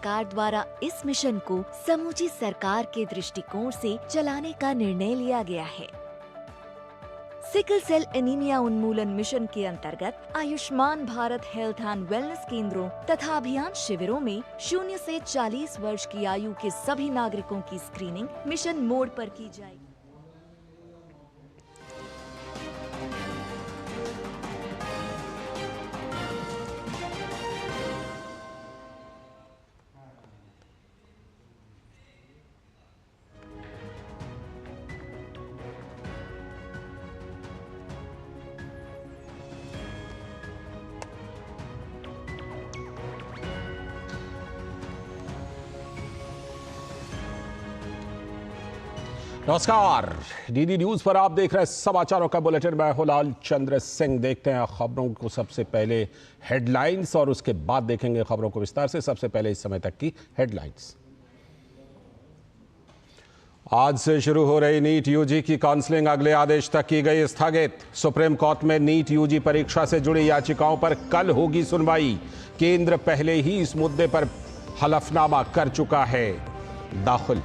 सरकार द्वारा इस मिशन को समूची सरकार के दृष्टिकोण से चलाने का निर्णय लिया गया है। सिकल सेल एनीमिया उन्मूलन मिशन के अंतर्गत Ayushman Bharat health and wellness केंद्रों तथा अभियान शिविरों में 0 से 40 वर्ष की आयु के सभी नागरिकों की स्क्रीनिंग मिशन मोड पर की जाएगी। नमस्कार, डीडी न्यूज पर आप देख रहे हैं समाचारों का बुलेटिन। मैं हूं लाल चंद्र सिंह। देखते हैं खबरों को। सबसे पहले हेडलाइंस और उसके बाद देखेंगे खबरों को विस्तार से। सबसे पहले इस समय तक की हेडलाइंस। आज से शुरू हो रही नीट यूजी की काउंसलिंग अगले आदेश तक की गई स्थगित। सुप्रीम कोर्ट में नीट यूजी परीक्षा से जुड़ी याचिकाओं पर कल होगी सुनवाई। केंद्र पहले ही इस मुद्दे पर हलफनामा कर चुका है दाखिल।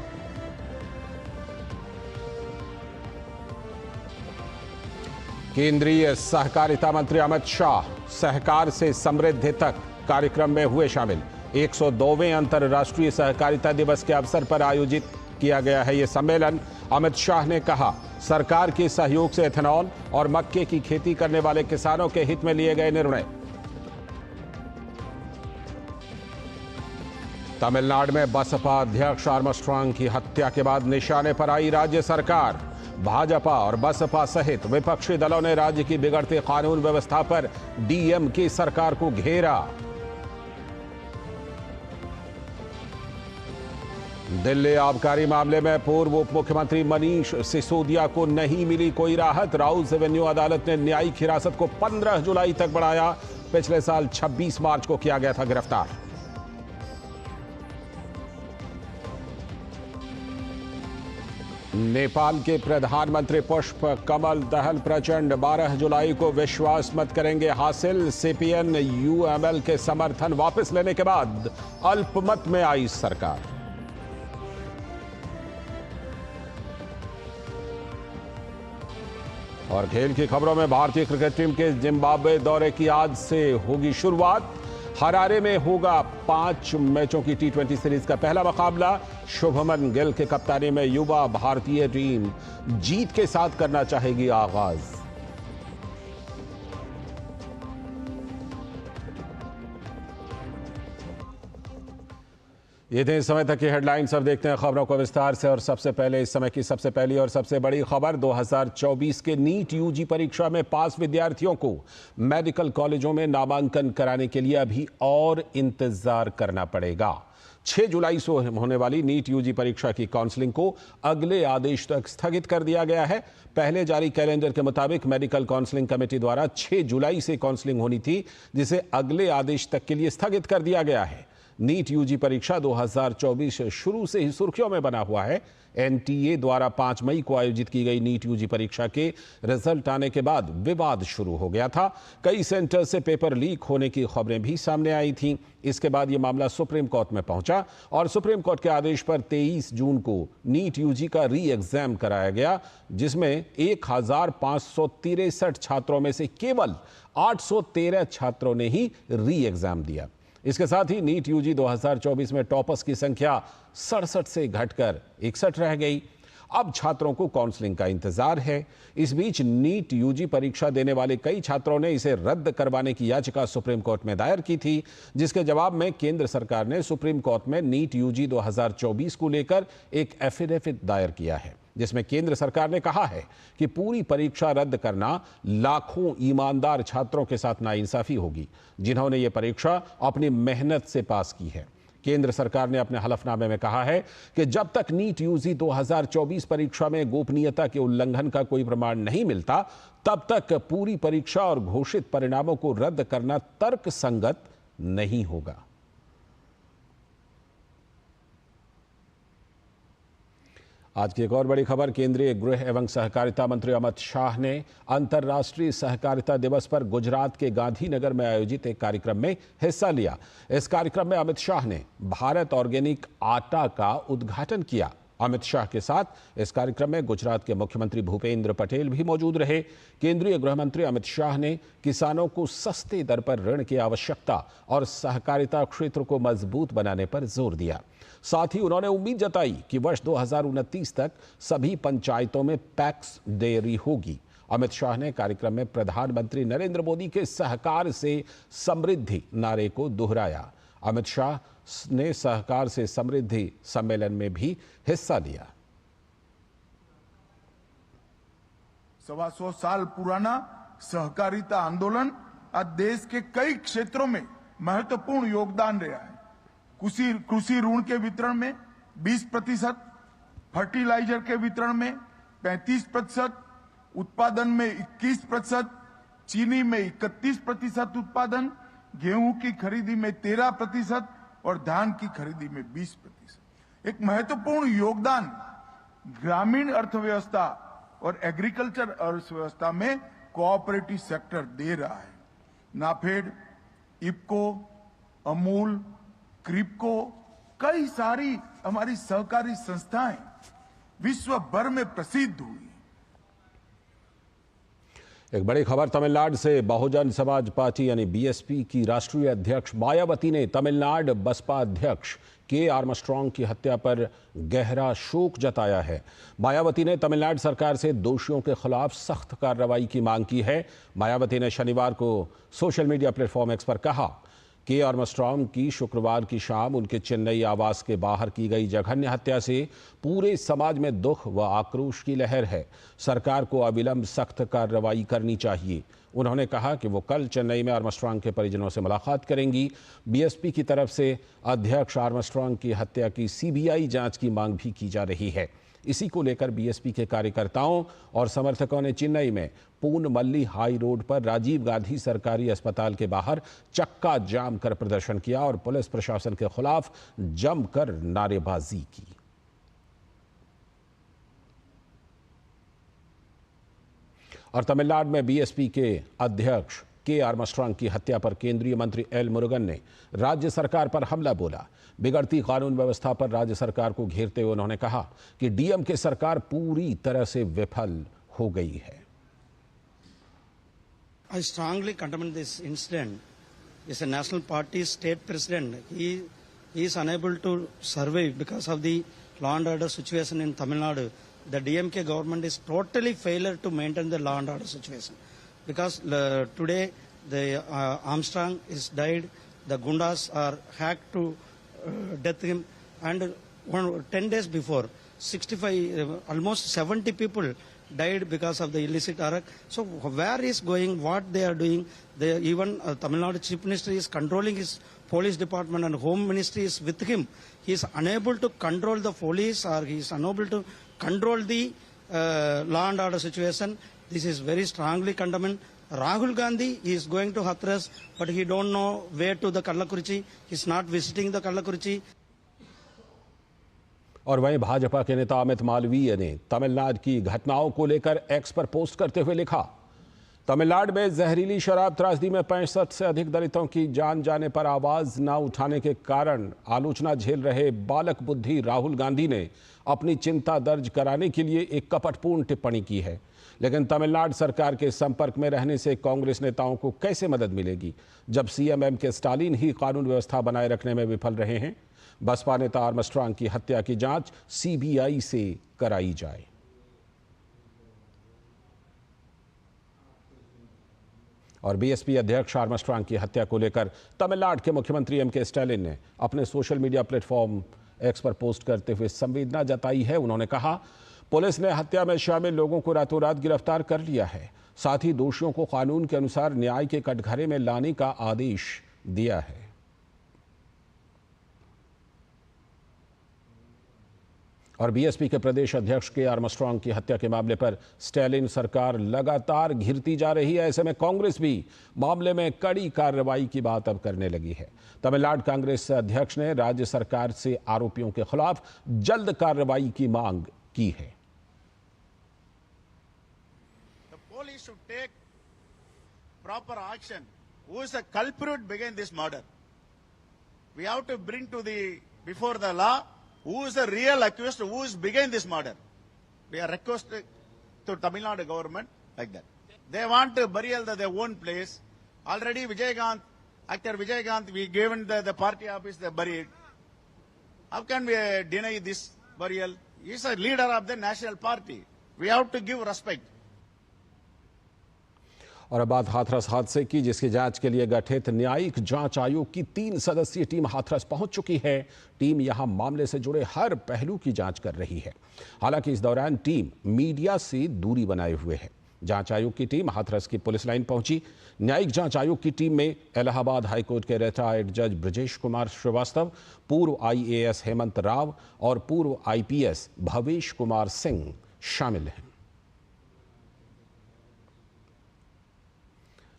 केंद्रीय सहकारिता मंत्री अमित शाह सहकार से समृद्धि तक कार्यक्रम में हुए शामिल। 102वें अंतर्राष्ट्रीय सहकारिता दिवस के अवसर पर आयोजित किया गया है यह सम्मेलन। अमित शाह ने कहा, सरकार के सहयोग से एथेनॉल और मक्के की खेती करने वाले किसानों के हित में लिए गए निर्णय। तमिलनाडु में बसपा अध्यक्ष आर्मस्ट्रांग की हत्या के बाद निशाने पर आई राज्य सरकार। भाजपा और बसपा सहित विपक्षी दलों ने राज्य की बिगड़ती कानून व्यवस्था पर डीएम की सरकार को घेरा। दिल्ली आबकारी मामले में पूर्व उप मुख्यमंत्री मनीष सिसोदिया को नहीं मिली कोई राहत। राउस एवेन्यू अदालत ने न्यायिक हिरासत को 15 जुलाई तक बढ़ाया। पिछले साल 26 मार्च को किया गया था गिरफ्तार। नेपाल के प्रधानमंत्री पुष्प कमल दहल प्रचंड 12 जुलाई को विश्वास मत करेंगे हासिल। सीपीएन यूएमएल के समर्थन वापस लेने के बाद अल्पमत में आई सरकार। और खेल की खबरों में भारतीय क्रिकेट टीम के जिम्बाब्वे दौरे की आज से होगी शुरुआत। हरारे में होगा 5 मैचों की टी20 सीरीज का पहला मुकाबला। शुभमन गिल के कप्तानी में युवा भारतीय टीम जीत के साथ करना चाहेगी आगाज। ये थे इस समय तक की हेडलाइंस। अब देखते हैं खबरों को विस्तार से। और सबसे पहले इस समय की सबसे पहली और सबसे बड़ी खबर, 2024 के नीट यूजी परीक्षा में पास विद्यार्थियों को मेडिकल कॉलेजों में नामांकन कराने के लिए अभी और इंतजार करना पड़ेगा। 6 जुलाई से होने वाली नीट यूजी परीक्षा की काउंसलिंग को अगले आदेश तक स्थगित कर दिया गया है। पहले जारी कैलेंडर के मुताबिक मेडिकल काउंसलिंग कमेटी द्वारा 6 जुलाई से काउंसलिंग होनी थी, जिसे अगले आदेश तक के लिए स्थगित कर दिया गया है। नीट यूजी परीक्षा 2024 शुरू से ही सुर्खियों में बना हुआ है। एनटीए द्वारा 5 मई को आयोजित की गई नीट यूजी परीक्षा के रिजल्ट आने के बाद विवाद शुरू हो गया था। कई सेंटर से पेपर लीक होने की खबरें भी सामने आई थीं। इसके बाद यह मामला सुप्रीम कोर्ट में पहुंचा और सुप्रीम कोर्ट के आदेश पर 23 जून को नीट यूजी का री एग्जाम कराया गया, जिसमें 1563 छात्रों में से केवल 813 छात्रों ने ही री एग्जाम दिया। इसके साथ ही नीट यूजी 2024 में टॉपर्स की संख्या 67 से घटकर 61 रह गई। अब छात्रों को काउंसलिंग का इंतजार है। इस बीच नीट यूजी परीक्षा देने वाले कई छात्रों ने इसे रद्द करवाने की याचिका सुप्रीम कोर्ट में दायर की थी, जिसके जवाब में केंद्र सरकार ने सुप्रीम कोर्ट में नीट यूजी 2024 को लेकर एक एफिडेविट दायर किया है, जिसमें केंद्र सरकार ने कहा है कि पूरी परीक्षा रद्द करना लाखों ईमानदार छात्रों के साथ नाइंसाफी होगी, जिन्होंने ये परीक्षा अपनी मेहनत से पास की है। केंद्र सरकार ने अपने हलफनामे में कहा है कि जब तक नीट यूजी 2024 परीक्षा में गोपनीयता के उल्लंघन का कोई प्रमाण नहीं मिलता, तब तक पूरी परीक्षा और घोषित परिणामों को रद्द करना तर्कसंगत नहीं होगा। आज की एक और बड़ी खबर, केंद्रीय गृह एवं सहकारिता मंत्री अमित शाह ने अंतर्राष्ट्रीय सहकारिता दिवस पर गुजरात के गांधीनगर में आयोजित एक कार्यक्रम में हिस्सा लिया। इस कार्यक्रम में अमित शाह ने भारत ऑर्गेनिक आटा का उद्घाटन किया। अमित शाह के साथ इस कार्यक्रम में गुजरात के मुख्यमंत्री भूपेंद्र पटेल भी मौजूद रहे। केंद्रीय गृह मंत्री अमित शाह ने किसानों को सस्ते दर पर ऋण की आवश्यकता और सहकारिता क्षेत्र को मजबूत बनाने पर जोर दिया। साथ ही उन्होंने उम्मीद जताई कि वर्ष 2029 तक सभी पंचायतों में पैक्स डेयरी होगी। अमित शाह ने कार्यक्रम में प्रधानमंत्री नरेंद्र मोदी के सहकार से समृद्धि नारे को दोहराया। अमित शाह ने सहकार से समृद्धि सम्मेलन में भी हिस्सा लिया। 125 साल पुराना सहकारिता आंदोलन आज देश के कई क्षेत्रों में महत्वपूर्ण योगदान रहा है। कृषि ऋण के वितरण में 20%, फर्टिलाइजर के वितरण में 35%, उत्पादन में 21%, चीनी में 31% उत्पादन, गेहूं की खरीदी में 13% और धान की खरीदी में 20%। एक महत्वपूर्ण योगदान ग्रामीण अर्थव्यवस्था और एग्रीकल्चर अर्थव्यवस्था में कोऑपरेटिव सेक्टर दे रहा है। नाफेड, इफको, अमूल, क्रिप्को, कई सारी हमारी सहकारी संस्थाएं विश्व भर में प्रसिद्ध हुई। एक बड़ी खबर तमिलनाडु से, बहुजन समाज पार्टी यानी बीएसपी की राष्ट्रीय अध्यक्ष मायावती ने तमिलनाडु बसपा अध्यक्ष के आर्मस्ट्रांग की हत्या पर गहरा शोक जताया है। मायावती ने तमिलनाडु सरकार से दोषियों के खिलाफ सख्त कार्रवाई की मांग की है। मायावती ने शनिवार को सोशल मीडिया प्लेटफॉर्म एक्स पर कहा कि आर्मस्ट्रांग की शुक्रवार की शाम उनके चेन्नई आवास के बाहर की गई जघन्य हत्या से पूरे समाज में दुख व आक्रोश की लहर है। सरकार को अविलंब सख्त कार्रवाई करनी चाहिए। उन्होंने कहा कि वो कल चेन्नई में आर्मस्ट्रांग के परिजनों से मुलाकात करेंगी। बीएसपी की तरफ से अध्यक्ष आर्मस्ट्रांग की हत्या की सीबीआई जांच की मांग भी की जा रही है। इसी को लेकर बीएसपी के कार्यकर्ताओं और समर्थकों ने चेन्नई में पूनमल्ली हाई रोड पर राजीव गांधी सरकारी अस्पताल के बाहर चक्का जाम कर प्रदर्शन किया और पुलिस प्रशासन के खिलाफ जमकर नारेबाजी की। और तमिलनाडु में बीएसपी के अध्यक्ष के आर्मस्ट्रांग की हत्या पर केंद्रीय मंत्री एल मुरुगन ने राज्य सरकार पर हमला बोला। बिगड़ती कानून व्यवस्था पर राज्य सरकार को घेरते हुए उन्होंने कहा कि डीएमके सरकार पूरी तरह से विफल हो गई है। I strongly condemn this incident. As a national party state president, he is unable to survive because of the law and order situation in Tamil Nadu. The DMK government is totally failure to maintain the law and order situation. Because today the Armstrong is died, the Gundas are hacked to death him, and 10 days before, 65, almost 70 people died because of the illicit arak. So where is going, what they are doing? Even Tamil Nadu Chief Minister is controlling his police department and Home Ministry is with him. He is unable to control the police, or he is unable to control the law and order situation. This is very strongly condemned. Rahul Gandhi is going to Hathras, but he don't know where to the Kallakurichi. He is not visiting the Kallakurichi. और वहीं भाजपा के नेता अमित मालवीय ने तमिलनाडु की घटनाओं को लेकर x पर पोस्ट करते हुए लिखा, तमिलनाडु में जहरीली शराब त्रासदी में 65 से अधिक दलितों की जान जाने पर आवाज न उठाने के कारण आलोचना झेल रहे बालक बुद्धि राहुल गांधी ने अपनी चिंता दर्ज कराने के लिए एक कपटपूर्ण टिप्पणी की है। लेकिन तमिलनाडु सरकार के संपर्क में रहने से कांग्रेस नेताओं को कैसे मदद मिलेगी, जब सीएम एम.के. स्टालिन ही कानून व्यवस्था बनाए रखने में विफल रहे हैं। बसपा नेता आर्मस्ट्रांग की हत्या की जांच सीबीआई से कराई जाए। और बीएसपी अध्यक्ष आर्मस्ट्रांग की हत्या को लेकर तमिलनाडु के मुख्यमंत्री एम.के. स्टालिन ने अपने सोशल मीडिया प्लेटफॉर्म एक्स पर पोस्ट करते हुए संवेदना जताई है। उन्होंने कहा, पुलिस ने हत्या में शामिल लोगों को रातों रात गिरफ्तार कर लिया है, साथ ही दोषियों को कानून के अनुसार न्याय के कटघरे में लाने का आदेश दिया है। और बीएसपी के प्रदेश अध्यक्ष के आर्मस्ट्रांग की हत्या के मामले पर स्टालिन सरकार लगातार घिरती जा रही है। ऐसे में कांग्रेस भी मामले में कड़ी कार्रवाई की बात अब करने लगी है। तमिलनाडु कांग्रेस अध्यक्ष ने राज्य सरकार से आरोपियों के खिलाफ जल्द कार्रवाई की मांग की है। The police should take proper action. Who is the culprit behind this murder? We have to bring to before the law who is the real accused, who is behind this murder. We are requesting to Tamil Nadu government like that. They want to burial their own place. Already actor Vijaykanth, we given the party office, they buried. How can we deny this burial? He is a leader of the national party. We have to give respect. और अब बात हाथरस हादसे की, जिसकी जांच के लिए गठित न्यायिक जांच आयोग की 3 सदस्यीय टीम हाथरस पहुंच चुकी है। टीम यहां मामले से जुड़े हर पहलू की जांच कर रही है। हालांकि इस दौरान टीम मीडिया से दूरी बनाए हुए है। जांच आयोग की टीम हाथरस की पुलिस लाइन पहुंची। न्यायिक जांच आयोग की टीम में इलाहाबाद हाईकोर्ट के रिटायर्ड जज ब्रजेश कुमार श्रीवास्तव, पूर्व IAS हेमंत राव और पूर्व IPS भवेश कुमार सिंह शामिल हैं।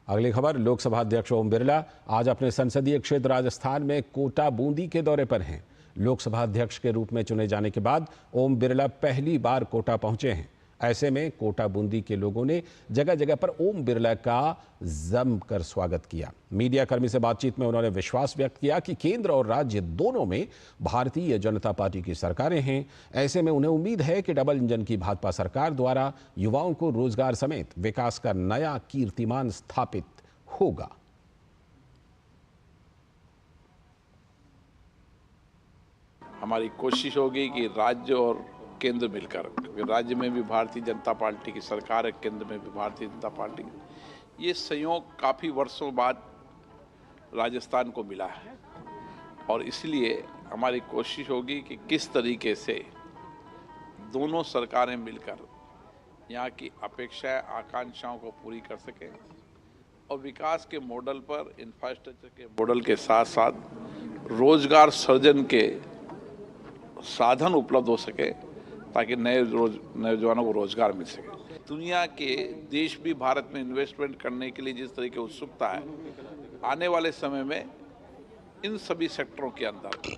अगली खबर, लोकसभा अध्यक्ष ओम बिरला आज अपने संसदीय क्षेत्र राजस्थान में कोटा बूंदी के दौरे पर हैं। लोकसभा अध्यक्ष के रूप में चुने जाने के बाद ओम बिरला पहली बार कोटा पहुंचे हैं। ऐसे में कोटा बूंदी के लोगों ने जगह जगह पर ओम बिरला का जमकर स्वागत किया। मीडिया कर्मी से बातचीत में उन्होंने विश्वास व्यक्त किया कि केंद्र और राज्य दोनों में भारतीय जनता पार्टी की सरकारें हैं। ऐसे में उन्हें उम्मीद है कि डबल इंजन की भाजपा सरकार द्वारा युवाओं को रोजगार समेत विकास का नया कीर्तिमान स्थापित होगा। हमारी कोशिश होगी कि राज्य और केंद्र मिलकर, राज्य में भी भारतीय जनता पार्टी की सरकार है, केंद्र में भी भारतीय जनता पार्टी की, ये संयोग काफ़ी वर्षों बाद राजस्थान को मिला है और इसलिए हमारी कोशिश होगी कि किस तरीके से दोनों सरकारें मिलकर यहाँ की अपेक्षाएं, आकांक्षाओं को पूरी कर सकें और विकास के मॉडल पर, इंफ्रास्ट्रक्चर के मॉडल के साथ साथ रोजगार सृजन के साधन उपलब्ध हो सके ताकि नए नौजवानों को रोजगार मिल सके। दुनिया के देश भी भारत में इन्वेस्टमेंट करने के लिए जिस तरह की उत्सुकता है, आने वाले समय में इन सभी सेक्टरों के अंदर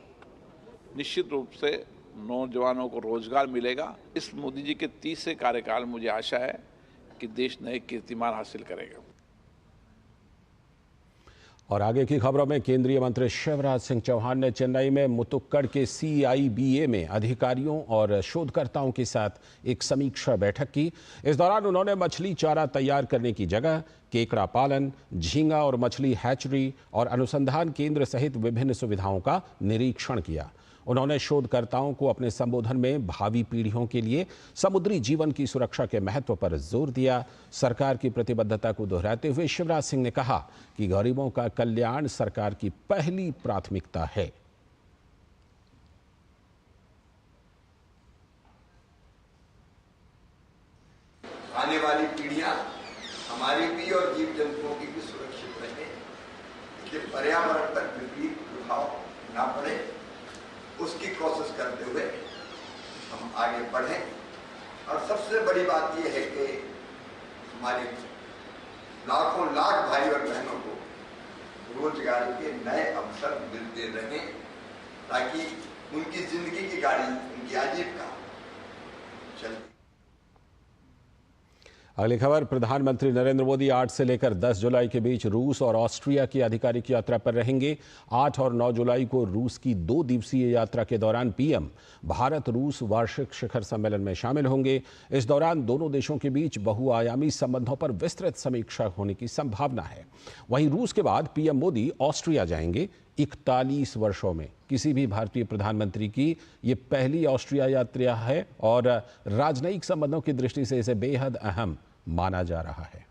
निश्चित रूप से नौजवानों को रोजगार मिलेगा। इस मोदी जी के तीसरे कार्यकाल में मुझे आशा है कि देश नए कीर्तिमान हासिल करेगा। और आगे की खबरों में, केंद्रीय मंत्री शिवराज सिंह चौहान ने चेन्नई में मुतुक्कड़ के CIBA में अधिकारियों और शोधकर्ताओं के साथ एक समीक्षा बैठक की। इस दौरान उन्होंने मछली चारा तैयार करने की जगह, केकड़ा पालन, झींगा और मछली हैचरी और अनुसंधान केंद्र सहित विभिन्न सुविधाओं का निरीक्षण किया। उन्होंने शोधकर्ताओं को अपने संबोधन में भावी पीढ़ियों के लिए समुद्री जीवन की सुरक्षा के महत्व पर जोर दिया। सरकार की प्रतिबद्धता को दोहराते हुए शिवराज सिंह ने कहा कि गरीबों का कल्याण सरकार की पहली प्राथमिकता है। आने वाली पीढ़ियां हमारी भी और जीव जंतुओं की भी सुरक्षित रहे, कि पर्यावरण पर विपरीत प्रभाव ना पड़े, उसकी कोशिश करते हुए हम आगे बढ़ें। और सबसे बड़ी बात यह है कि हमारे लाखों लाख भाई और बहनों को रोजगार के नए अवसर मिलते रहें ताकि उनकी जिंदगी की गाड़ी, उनकी आजीविका चले। अगली खबर, प्रधानमंत्री नरेंद्र मोदी 8 से लेकर 10 जुलाई के बीच रूस और ऑस्ट्रिया की आधिकारिक यात्रा पर रहेंगे। 8 और 9 जुलाई को रूस की 2 दिवसीय यात्रा के दौरान पीएम भारत रूस वार्षिक शिखर सम्मेलन में शामिल होंगे। इस दौरान दोनों देशों के बीच बहुआयामी संबंधों पर विस्तृत समीक्षा होने की संभावना है। वहीं रूस के बाद पीएम मोदी ऑस्ट्रिया जाएंगे। 41 वर्षों में किसी भी भारतीय प्रधानमंत्री की ये पहली ऑस्ट्रिया यात्रा है और राजनयिक संबंधों की दृष्टि से इसे बेहद अहम माना जा रहा है।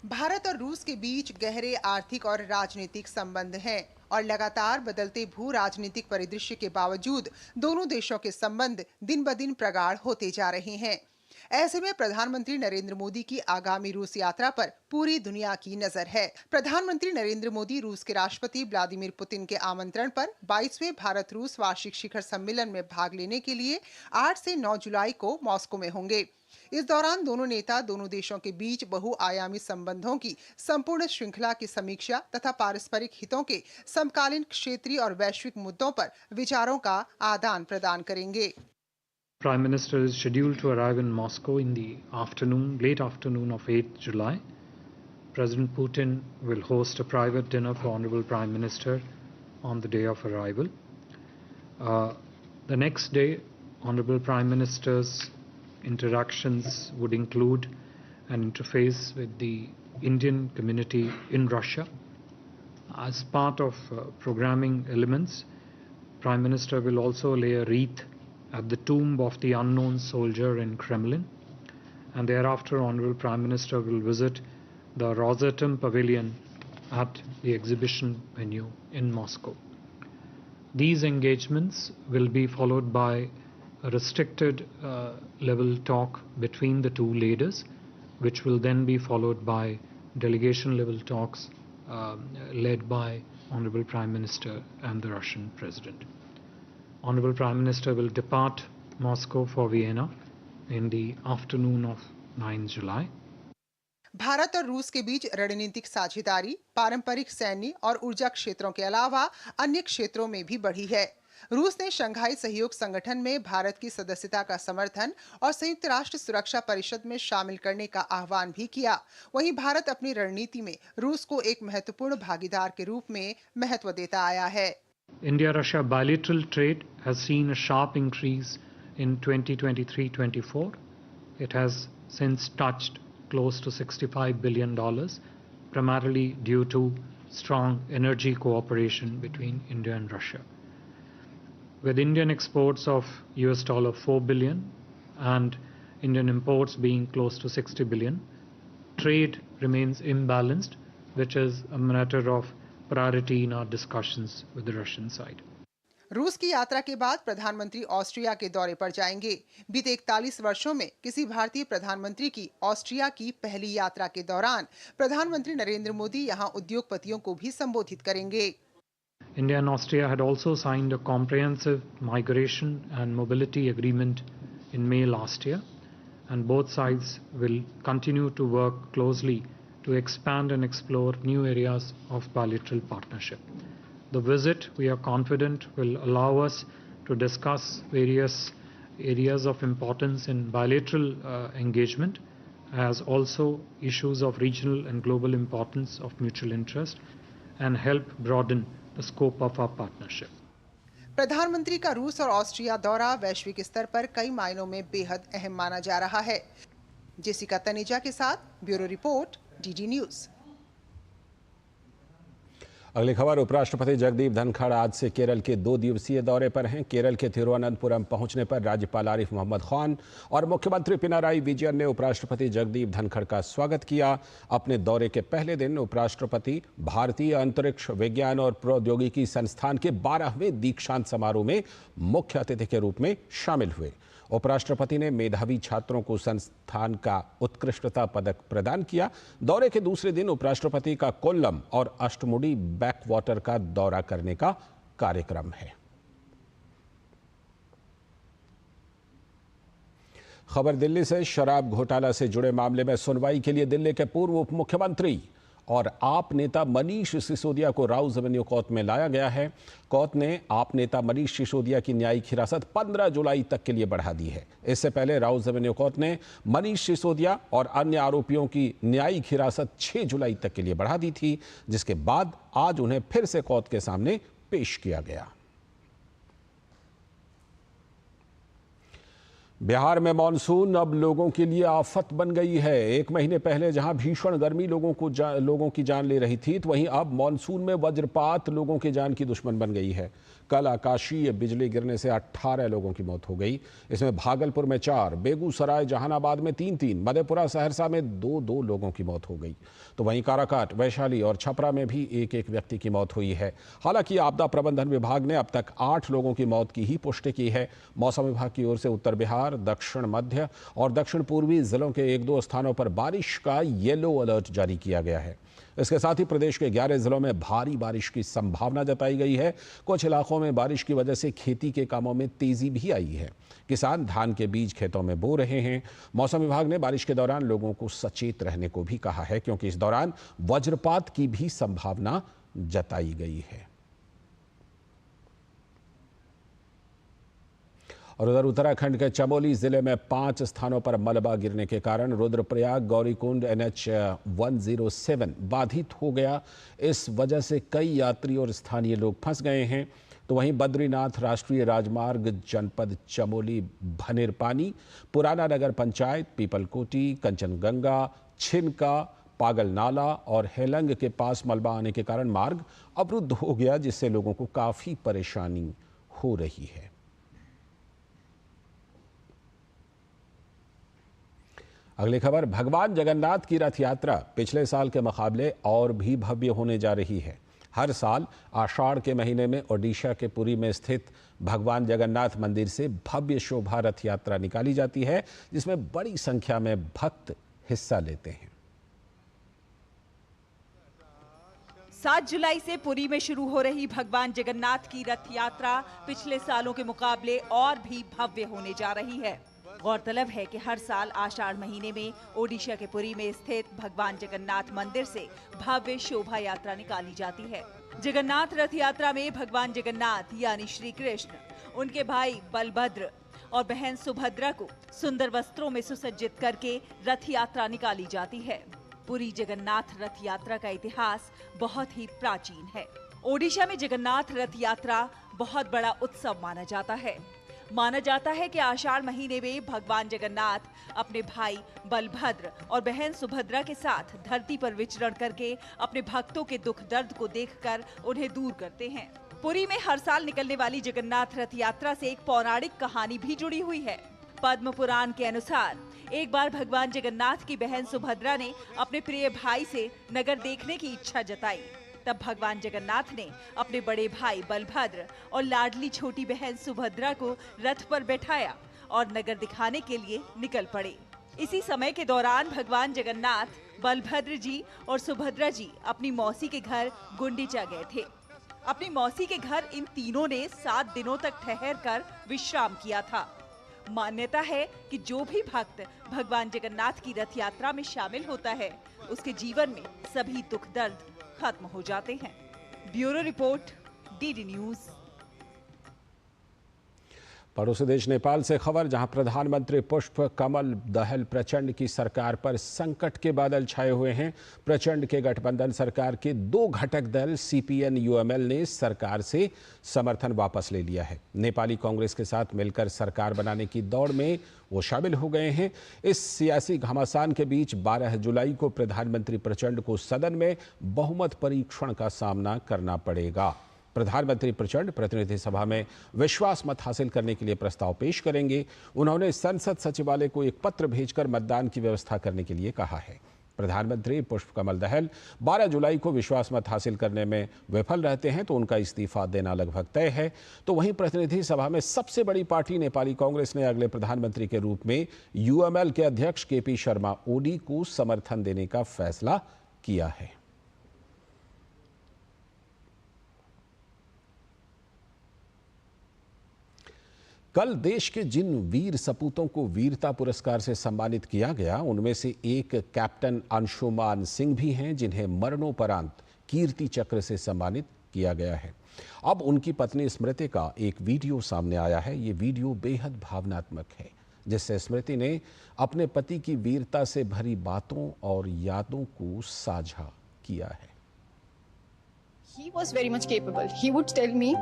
भारत और रूस के बीच गहरे आर्थिक और राजनीतिक संबंध हैं और लगातार बदलते भू राजनीतिक परिदृश्य के बावजूद दोनों देशों के संबंध दिन ब दिन प्रगाढ़ होते जा रहे हैं। ऐसे में प्रधानमंत्री नरेंद्र मोदी की आगामी रूस यात्रा पर पूरी दुनिया की नजर है। प्रधानमंत्री नरेंद्र मोदी रूस के राष्ट्रपति व्लादिमीर पुतिन के आमंत्रण पर 22वें भारत रूस वार्षिक शिखर सम्मेलन में भाग लेने के लिए 8 से 9 जुलाई को मॉस्को में होंगे। इस दौरान दोनों नेता दोनों देशों के बीच बहुआयामी संबंधों की संपूर्ण श्रृंखला की समीक्षा तथा पारस्परिक हितों के समकालीन क्षेत्रीय और वैश्विक मुद्दों पर विचारों का आदान प्रदान करेंगे। Prime Minister is scheduled to arrive in Moscow in the late afternoon of 8th July. President Putin will host a private dinner for Honorable Prime Minister on the day of arrival. The next day, Honorable Prime Minister's interactions would include an interface with the Indian community in Russia. As part of programming elements, Prime Minister will also lay a wreath at the tomb of the unknown soldier in Kremlin, and thereafter Honorable Prime Minister will visit the Rosatom Pavilion at the exhibition venue in Moscow. These engagements will be followed by a restricted level talk between the two leaders, which will then be followed by delegation level talks led by Honorable Prime Minister and the Russian President. Honorable Prime Minister will depart Moscow for Vienna in the afternoon of 9 July. Bharat और रूस के बीच रणनीतिक साझेदारी पारंपरिक सैन्य और ऊर्जा क्षेत्रों के अलावा अन्य क्षेत्रों में भी बढ़ी है। रूस ने शंघाई सहयोग संगठन में भारत की सदस्यता का समर्थन और संयुक्त राष्ट्र सुरक्षा परिषद में शामिल करने का आह्वान भी किया। वहीं भारत अपनी रणनीति में रूस को एक महत्वपूर्ण भागीदार के रूप में महत्व देता आया है। India-Russia bilateral trade has seen a sharp increase in 2023-24. It has since touched close to $65 billion, primarily due to strong energy cooperation between India and Russia. With Indian exports of $4 billion and Indian imports being close to $60 billion, trade remains imbalanced, which is a matter of priority in our discussions with the Russian side. रूस की यात्रा के बाद प्रधानमंत्री Austria के दौरे पर जाएंगे। बीते 41 वर्षों में किसी भारतीय प्रधानमंत्री की ऑस्ट्रिया की पहली यात्रा के दौरान प्रधानमंत्री नरेंद्र मोदी यहां उद्योगपतियों को भी संबोधित करेंगे। India and Austria had also signed a comprehensive migration and mobility agreement in May last year, and both sides will continue to work closely to expand and explore new areas of bilateral partnership. The visit, we are confident, will allow us to discuss various areas of importance in bilateral engagement, as also issues of regional and global importance of mutual interest, and help broaden the scope of our partnership. प्रधानमंत्री का रूस और Austria दौरा वैश्विक स्तर पर कई मायनों में बेहद अहम माना जा रहा है। जेसिका तनेजा के साथ ब्यूरो रिपोर्ट, डीडी न्यूज। अगली खबर, उपराष्ट्रपति जगदीप धनखड़ आज से केरल के 2 दिवसीय दौरे पर हैं। केरल के तिरुवनंतपुरम पहुंचने पर राज्यपाल आरिफ मोहम्मद खान और मुख्यमंत्री पिनाराई विजयन ने उपराष्ट्रपति जगदीप धनखड़ का स्वागत किया। अपने दौरे के पहले दिन उपराष्ट्रपति भारतीय अंतरिक्ष विज्ञान और प्रौद्योगिकी संस्थान के 12वें दीक्षांत समारोह में मुख्य अतिथि के रूप में शामिल हुए। उपराष्ट्रपति ने मेधावी छात्रों को संस्थान का उत्कृष्टता पदक प्रदान किया। दौरे के दूसरे दिन उपराष्ट्रपति का कोल्लम और अष्टमुडी बैकवाटर का दौरा करने का कार्यक्रम है। खबर दिल्ली से, शराब घोटाला से जुड़े मामले में सुनवाई के लिए दिल्ली के पूर्व उप मुख्यमंत्री और आप नेता मनीष सिसोदिया को राउज एवेन्यू कोर्ट में लाया गया है। कोर्ट ने आप नेता मनीष सिसोदिया की न्यायिक हिरासत 15 जुलाई तक के लिए बढ़ा दी है। इससे पहले राउज एवेन्यू कोर्ट ने मनीष सिसोदिया और अन्य आरोपियों की न्यायिक हिरासत 6 जुलाई तक के लिए बढ़ा दी थी, जिसके बाद आज उन्हें फिर से कोर्ट के सामने पेश किया गया। बिहार में मानसून अब लोगों के लिए आफत बन गई है। 1 महीने पहले जहां भीषण गर्मी लोगों की जान ले रही थी, तो वहीं अब मानसून में वज्रपात लोगों की जान की दुश्मन बन गई है। कल आकाशीय बिजली गिरने से 18 लोगों की मौत हो गई। इसमें भागलपुर में 4, बेगूसराय जहानाबाद में 3, मधेपुरा सहरसा में 2 लोगों की मौत हो गई। तो वहीं काराकाट, वैशाली और छपरा में भी 1 व्यक्ति की मौत हुई है। हालांकि आपदा प्रबंधन विभाग ने अब तक 8 लोगों की मौत की ही पुष्टि की है। मौसम विभाग की ओर से उत्तर बिहार बिहार, दक्षिण मध्य और दक्षिण पूर्वी जिलों के 1-2 स्थानों पर बारिश का येलो अलर्ट जारी किया गया है। इसके साथ ही प्रदेश के 11 जिलों में भारी बारिश की संभावना जताई गई है। कुछ इलाकों में बारिश की वजह से खेती के कामों में तेजी भी आई है। किसान धान के बीज खेतों में बो रहे हैं। मौसम विभाग ने बारिश के दौरान लोगों को सचेत रहने को भी कहा है, क्योंकि इस दौरान वज्रपात की भी संभावना जताई गई है। और उधर उत्तराखंड के चमोली जिले में 5 स्थानों पर मलबा गिरने के कारण रुद्रप्रयाग गौरीकुंड NH 107 बाधित हो गया। इस वजह से कई यात्री और स्थानीय लोग फंस गए हैं। तो वहीं बद्रीनाथ राष्ट्रीय राजमार्ग जनपद चमोली, भनेरपानी, पुराना नगर पंचायत, पीपलकोटी, कंचनगंगा, छिनका, पागल नाला और हेलंग के पास मलबा आने के कारण मार्ग अवरुद्ध हो गया, जिससे लोगों को काफी परेशानी हो रही है। अगली खबर, भगवान जगन्नाथ की रथ यात्रा पिछले साल के मुकाबले और भी भव्य होने जा रही है। हर साल आषाढ़ के महीने में ओडिशा के पुरी में स्थित भगवान जगन्नाथ मंदिर से भव्य शोभा रथ यात्रा निकाली जाती है, जिसमें बड़ी संख्या में भक्त हिस्सा लेते हैं। 7 जुलाई से पुरी में शुरू हो रही भगवान जगन्नाथ की रथ यात्रा पिछले सालों के मुकाबले और भी भव्य होने जा रही है। गौरतलब है कि हर साल आषाढ़ महीने में ओडिशा के पुरी में स्थित भगवान जगन्नाथ मंदिर से भव्य शोभा यात्रा निकाली जाती है। जगन्नाथ रथ यात्रा में भगवान जगन्नाथ यानी श्री कृष्ण, उनके भाई बलभद्र और बहन सुभद्रा को सुंदर वस्त्रों में सुसज्जित करके रथ यात्रा निकाली जाती है। पुरी जगन्नाथ रथ यात्रा का इतिहास बहुत ही प्राचीन है। ओडिशा में जगन्नाथ रथ यात्रा बहुत बड़ा उत्सव माना जाता है। माना जाता है कि आषाढ़ महीने में भगवान जगन्नाथ अपने भाई बलभद्र और बहन सुभद्रा के साथ धरती पर विचरण करके अपने भक्तों के दुख दर्द को देखकर उन्हें दूर करते हैं। पुरी में हर साल निकलने वाली जगन्नाथ रथ यात्रा से एक पौराणिक कहानी भी जुड़ी हुई है। पद्म पुराण के अनुसार एक बार भगवान जगन्नाथ की बहन सुभद्रा ने अपने प्रिय भाई से नगर देखने की इच्छा जताई। तब भगवान जगन्नाथ ने अपने बड़े भाई बलभद्र और लाडली छोटी बहन सुभद्रा को रथ पर बैठाया और नगर दिखाने के लिए निकल पड़े। इसी समय के दौरान भगवान जगन्नाथ, बलभद्र जी और सुभद्रा जी अपनी मौसी के घर गुंडीचा गए थे। अपनी मौसी के घर इन तीनों ने 7 दिनों तक ठहर कर विश्राम किया था। मान्यता है कि जो भी भक्त भगवान जगन्नाथ की रथ यात्रा में शामिल होता है, उसके जीवन में सभी दुख दर्द खत्म हो जाते हैं। Bureau report, DD news. पड़ोसी देश नेपाल से खबर, जहां प्रधानमंत्री पुष्प कमल दहल प्रचंड की सरकार पर संकट के बादल छाए हुए हैं। प्रचंड के गठबंधन सरकार के 2 घटक दल CPN UML ने सरकार से समर्थन वापस ले लिया है। नेपाली कांग्रेस के साथ मिलकर सरकार बनाने की दौड़ में वो शामिल हो गए हैं। इस सियासी घमासान के बीच 12 जुलाई को प्रधानमंत्री प्रचंड को सदन में बहुमत परीक्षण का सामना करना पड़ेगा। प्रधानमंत्री प्रचंड प्रतिनिधि सभा में विश्वास मत हासिल करने के लिए प्रस्ताव पेश करेंगे। उन्होंने संसद सचिवालय को एक पत्र भेजकर मतदान की व्यवस्था करने के लिए कहा है। प्रधानमंत्री पुष्प कमल दहल 12 जुलाई को विश्वास मत हासिल करने में विफल रहते हैं तो उनका इस्तीफा देना लगभग तय है। तो वहीं प्रतिनिधि सभा में सबसे बड़ी पार्टी नेपाली कांग्रेस ने अगले प्रधानमंत्री के रूप में UML के अध्यक्ष KP शर्मा ओली को समर्थन देने का फैसला किया है। कल देश के जिन वीर सपूतों को वीरता पुरस्कार से सम्मानित किया गया, उनमें से एक कैप्टन अंशुमान सिंह भी हैं, जिन्हें मरणोपरांत कीर्ति चक्र से सम्मानित किया गया है। अब उनकी पत्नी स्मृति का एक वीडियो सामने आया है। ये वीडियो बेहद भावनात्मक है, जिससे स्मृति ने अपने पति की वीरता से भरी बातों और यादों को साझा किया है। He was very much capable. He would tell me,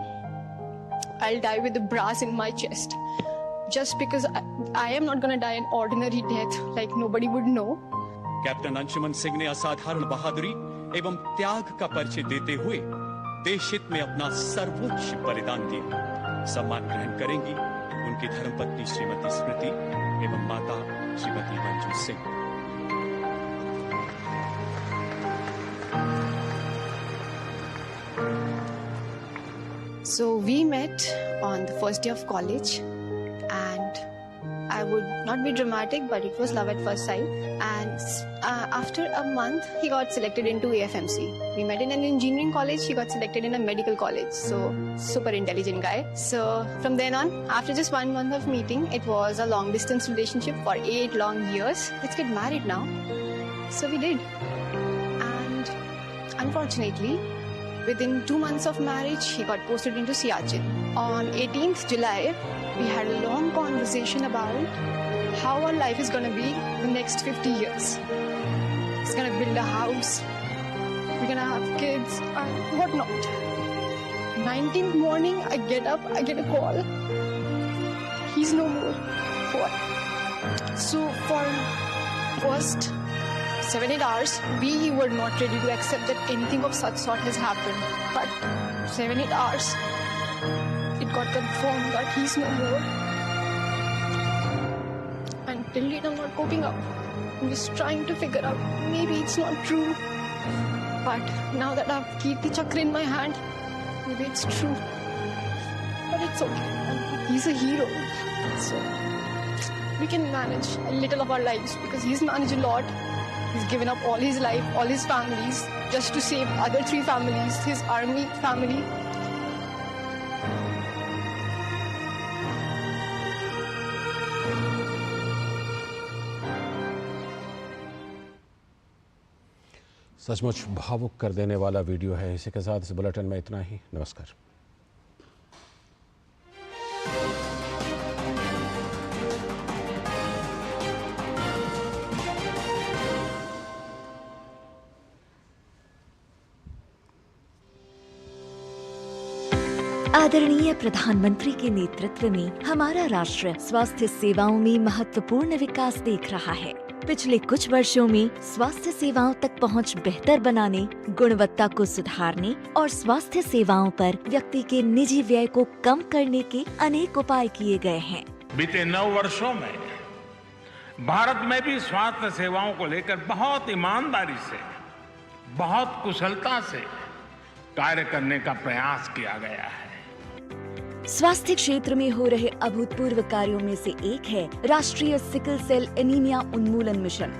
I'll die with a brass in my chest. Just because I am not going to die an ordinary death like nobody would know. Captain Anshuman Singh ने असाधारण बहादुरी एवं त्याग का परिचय देते हुए देश हित में अपना सर्वोच्च बलिदान दिया। सम्मान ग्रहण करेंगी उनकी धर्मपत्नी श्रीमती स्मृति एवं माता Shrimati Manju Singh. So we met on the first day of college and I would not be dramatic, but it was love at first sight. And after a month, he got selected into AFMC. We met in an engineering college. He got selected in a medical college. So super intelligent guy. So from then on, after just 1 month of meeting, it was a long distance relationship for 8 long years. Let's get married now. So we did. And unfortunately, within 2 months of marriage, he got posted into Siachen. On 18th July, we had a long conversation about how our life is going to be the next 50 years. He's going to build a house, we're going to have kids and whatnot. 19th morning, I get up, I get a call. He's no more. What? So for first 7-8 hours, we were not ready to accept that anything of such sort has happened. But 7-8 hours, it got confirmed that he's no more. And till date, I'm not coping up. I'm just trying to figure out, maybe it's not true. But now that I have Kirti Chakra in my hand, maybe it's true. But it's okay. He's a hero. So we can manage a little of our lives because he's managed a lot. He's given up all his life, all his families, just to save other 3 families, his army family. सचमुच भावुक कर देने वाला video है। इसी के साथ इस बुलेटिन में इतना ही। नमस्कार। आदरणीय प्रधानमंत्री के नेतृत्व में हमारा राष्ट्र स्वास्थ्य सेवाओं में महत्वपूर्ण विकास देख रहा है। पिछले कुछ वर्षों में स्वास्थ्य सेवाओं तक पहुंच बेहतर बनाने, गुणवत्ता को सुधारने और स्वास्थ्य सेवाओं पर व्यक्ति के निजी व्यय को कम करने के अनेक उपाय किए गए हैं। बीते 9 वर्षों में भारत में भी स्वास्थ्य सेवाओं को लेकर बहुत ईमानदारी से, बहुत कुशलता से कार्य करने का प्रयास किया गया है। स्वास्थ्य क्षेत्र में हो रहे अभूतपूर्व कार्यों में से एक है राष्ट्रीय सिकल सेल एनीमिया उन्मूलन मिशन।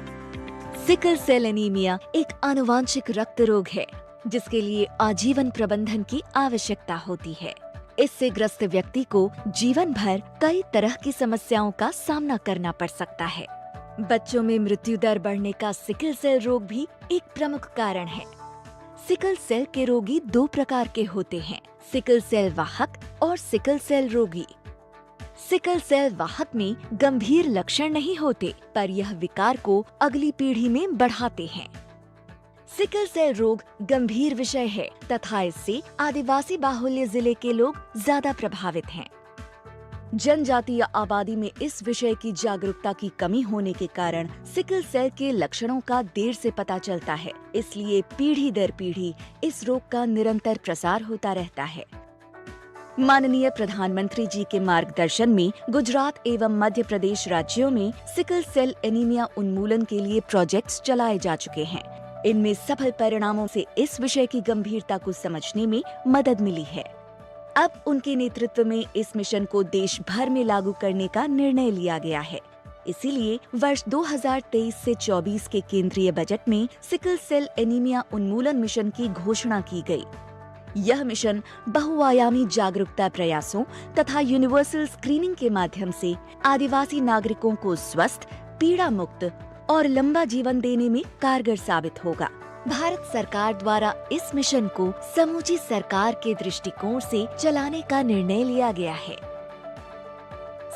सिकल सेल एनीमिया एक आनुवांशिक रक्त रोग है जिसके लिए आजीवन प्रबंधन की आवश्यकता होती है। इससे ग्रस्त व्यक्ति को जीवन भर कई तरह की समस्याओं का सामना करना पड़ सकता है। बच्चों में मृत्यु दर बढ़ने का सिकल सेल रोग भी एक प्रमुख कारण है। सिकल सेल के रोगी 2 प्रकार के होते हैं, सिकल सेल वाहक और सिकल सेल रोगी। सिकल सेल वाहक में गंभीर लक्षण नहीं होते, पर यह विकार को अगली पीढ़ी में बढ़ाते हैं। सिकल सेल रोग गंभीर विषय है तथा इससे आदिवासी बाहुल्य जिले के लोग ज्यादा प्रभावित हैं। जनजातीय आबादी में इस विषय की जागरूकता की कमी होने के कारण सिकल सेल के लक्षणों का देर से पता चलता है, इसलिए पीढ़ी दर पीढ़ी इस रोग का निरंतर प्रसार होता रहता है। माननीय प्रधानमंत्री जी के मार्गदर्शन में गुजरात एवं मध्य प्रदेश राज्यों में सिकल सेल एनीमिया उन्मूलन के लिए प्रोजेक्ट्स चलाए जा चुके हैं। इनमें सफल परिणामों से इस विषय की गंभीरता को समझने में मदद मिली है। अब उनके नेतृत्व में इस मिशन को देश भर में लागू करने का निर्णय लिया गया है। इसीलिए वर्ष 2023 से 24 के केंद्रीय बजट में सिकल सेल एनीमिया उन्मूलन मिशन की घोषणा की गई। यह मिशन बहुआयामी जागरूकता प्रयासों तथा यूनिवर्सल स्क्रीनिंग के माध्यम से आदिवासी नागरिकों को स्वस्थ, पीड़ा मुक्त और लंबा जीवन देने में कारगर साबित होगा। भारत सरकार द्वारा इस मिशन को समूची सरकार के दृष्टिकोण से चलाने का निर्णय लिया गया है।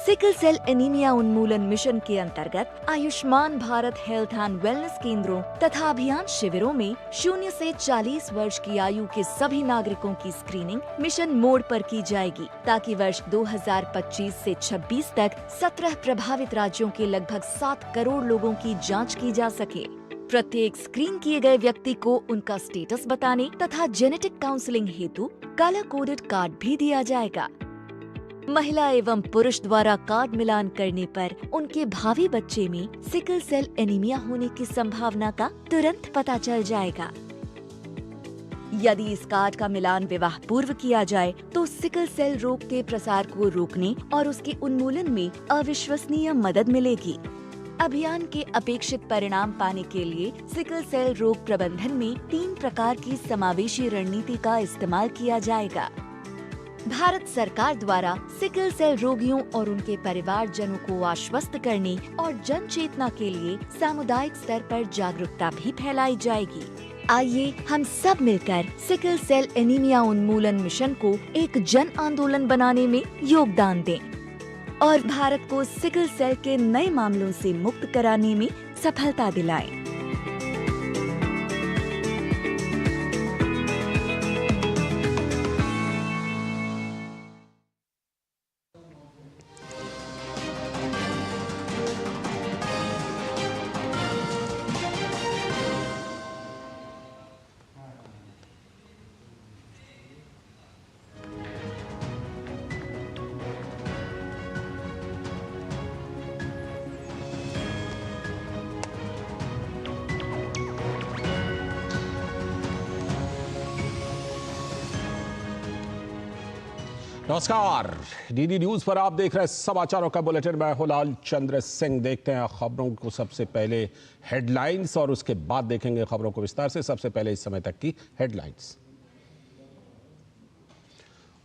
सिकल सेल एनीमिया उन्मूलन मिशन के अंतर्गत Ayushman Bharat health and wellness केंद्रों तथा अभियान शिविरों में 0 से 40 वर्ष की आयु के सभी नागरिकों की स्क्रीनिंग मिशन मोड पर की जाएगी, ताकि वर्ष 2025 से 26 तक 17 प्रभावित राज्यों के लगभग 7 करोड़ लोगों की जांच की जा सके। प्रत्येक स्क्रीन किए गए व्यक्ति को उनका स्टेटस बताने तथा जेनेटिक काउंसलिंग हेतु कलर कोडेड कार्ड भी दिया जाएगा। महिला एवं पुरुष द्वारा कार्ड मिलान करने पर उनके भावी बच्चे में सिकल सेल एनीमिया होने की संभावना का तुरंत पता चल जाएगा। यदि इस कार्ड का मिलान विवाह पूर्व किया जाए तो सिकल सेल रोग के प्रसार को रोकने और उसके उन्मूलन में अविश्वसनीय मदद मिलेगी। अभियान के अपेक्षित परिणाम पाने के लिए सिकल सेल रोग प्रबंधन में 3 प्रकार की समावेशी रणनीति का इस्तेमाल किया जाएगा। भारत सरकार द्वारा सिकल सेल रोगियों और उनके परिवारजनों को आश्वस्त करने और जन चेतना के लिए सामुदायिक स्तर पर जागरूकता भी फैलाई जाएगी। आइए हम सब मिलकर सिकल सेल एनीमिया उन्मूलन मिशन को एक जन आंदोलन बनाने में योगदान दें और भारत को सिकल सेल के नए मामलों से मुक्त कराने में सफलता दिलाएं। नमस्कार, डीडी न्यूज पर आप देख रहे हैं समाचारों का बुलेटिन। मैं हूं लाल चंद्र सिंह। देखते हैं खबरों को सबसे पहले हेडलाइंस और उसके बाद देखेंगे खबरों को विस्तार से। सबसे पहले इस समय तक की हेडलाइंस।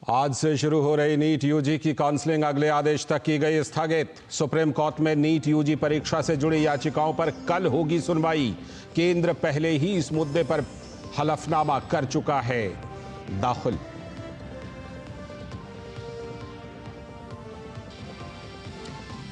आज से शुरू हो रही नीट यूजी की काउंसलिंग अगले आदेश तक की गई स्थगित। सुप्रीम कोर्ट में नीट यूजी परीक्षा से जुड़ी याचिकाओं पर कल होगी सुनवाई। केंद्र पहले ही इस मुद्दे पर हलफनामा कर चुका है दाखिल।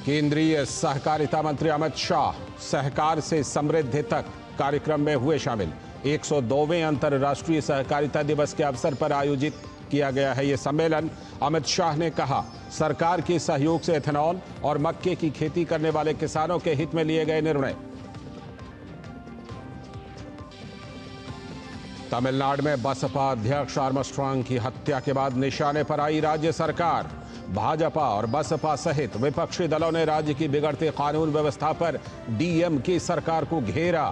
केंद्रीय सहकारिता मंत्री अमित शाह सहकार से समृद्धि तक कार्यक्रम में हुए शामिल। 102वें अंतर्राष्ट्रीय सहकारिता दिवस के अवसर पर आयोजित किया गया है यह सम्मेलन। अमित शाह ने कहा, सरकार के सहयोग से एथेनॉल और मक्के की खेती करने वाले किसानों के हित में लिए गए निर्णय। तमिलनाडु में बसपा अध्यक्ष आर्मस्ट्रांग की हत्या के बाद निशाने पर आई राज्य सरकार। भाजपा और बसपा सहित विपक्षी दलों ने राज्य की बिगड़ती कानून व्यवस्था पर डीएम की सरकार को घेरा।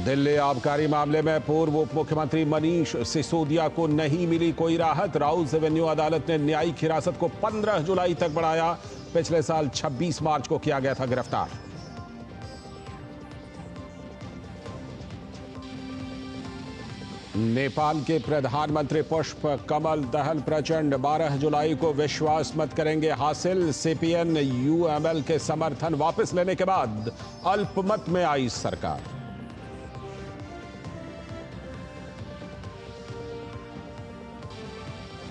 दिल्ली आबकारी मामले में पूर्व उप मुख्यमंत्री मनीष सिसोदिया को नहीं मिली कोई राहत। राउज एवेन्यू अदालत ने न्यायिक हिरासत को 15 जुलाई तक बढ़ाया। पिछले साल 26 मार्च को किया गया था गिरफ्तार। नेपाल के प्रधानमंत्री पुष्प कमल दहल प्रचंड 12 जुलाई को विश्वास मत करेंगे हासिल। सीपीएन यूएमएल के समर्थन वापस लेने के बाद अल्पमत में आई सरकार।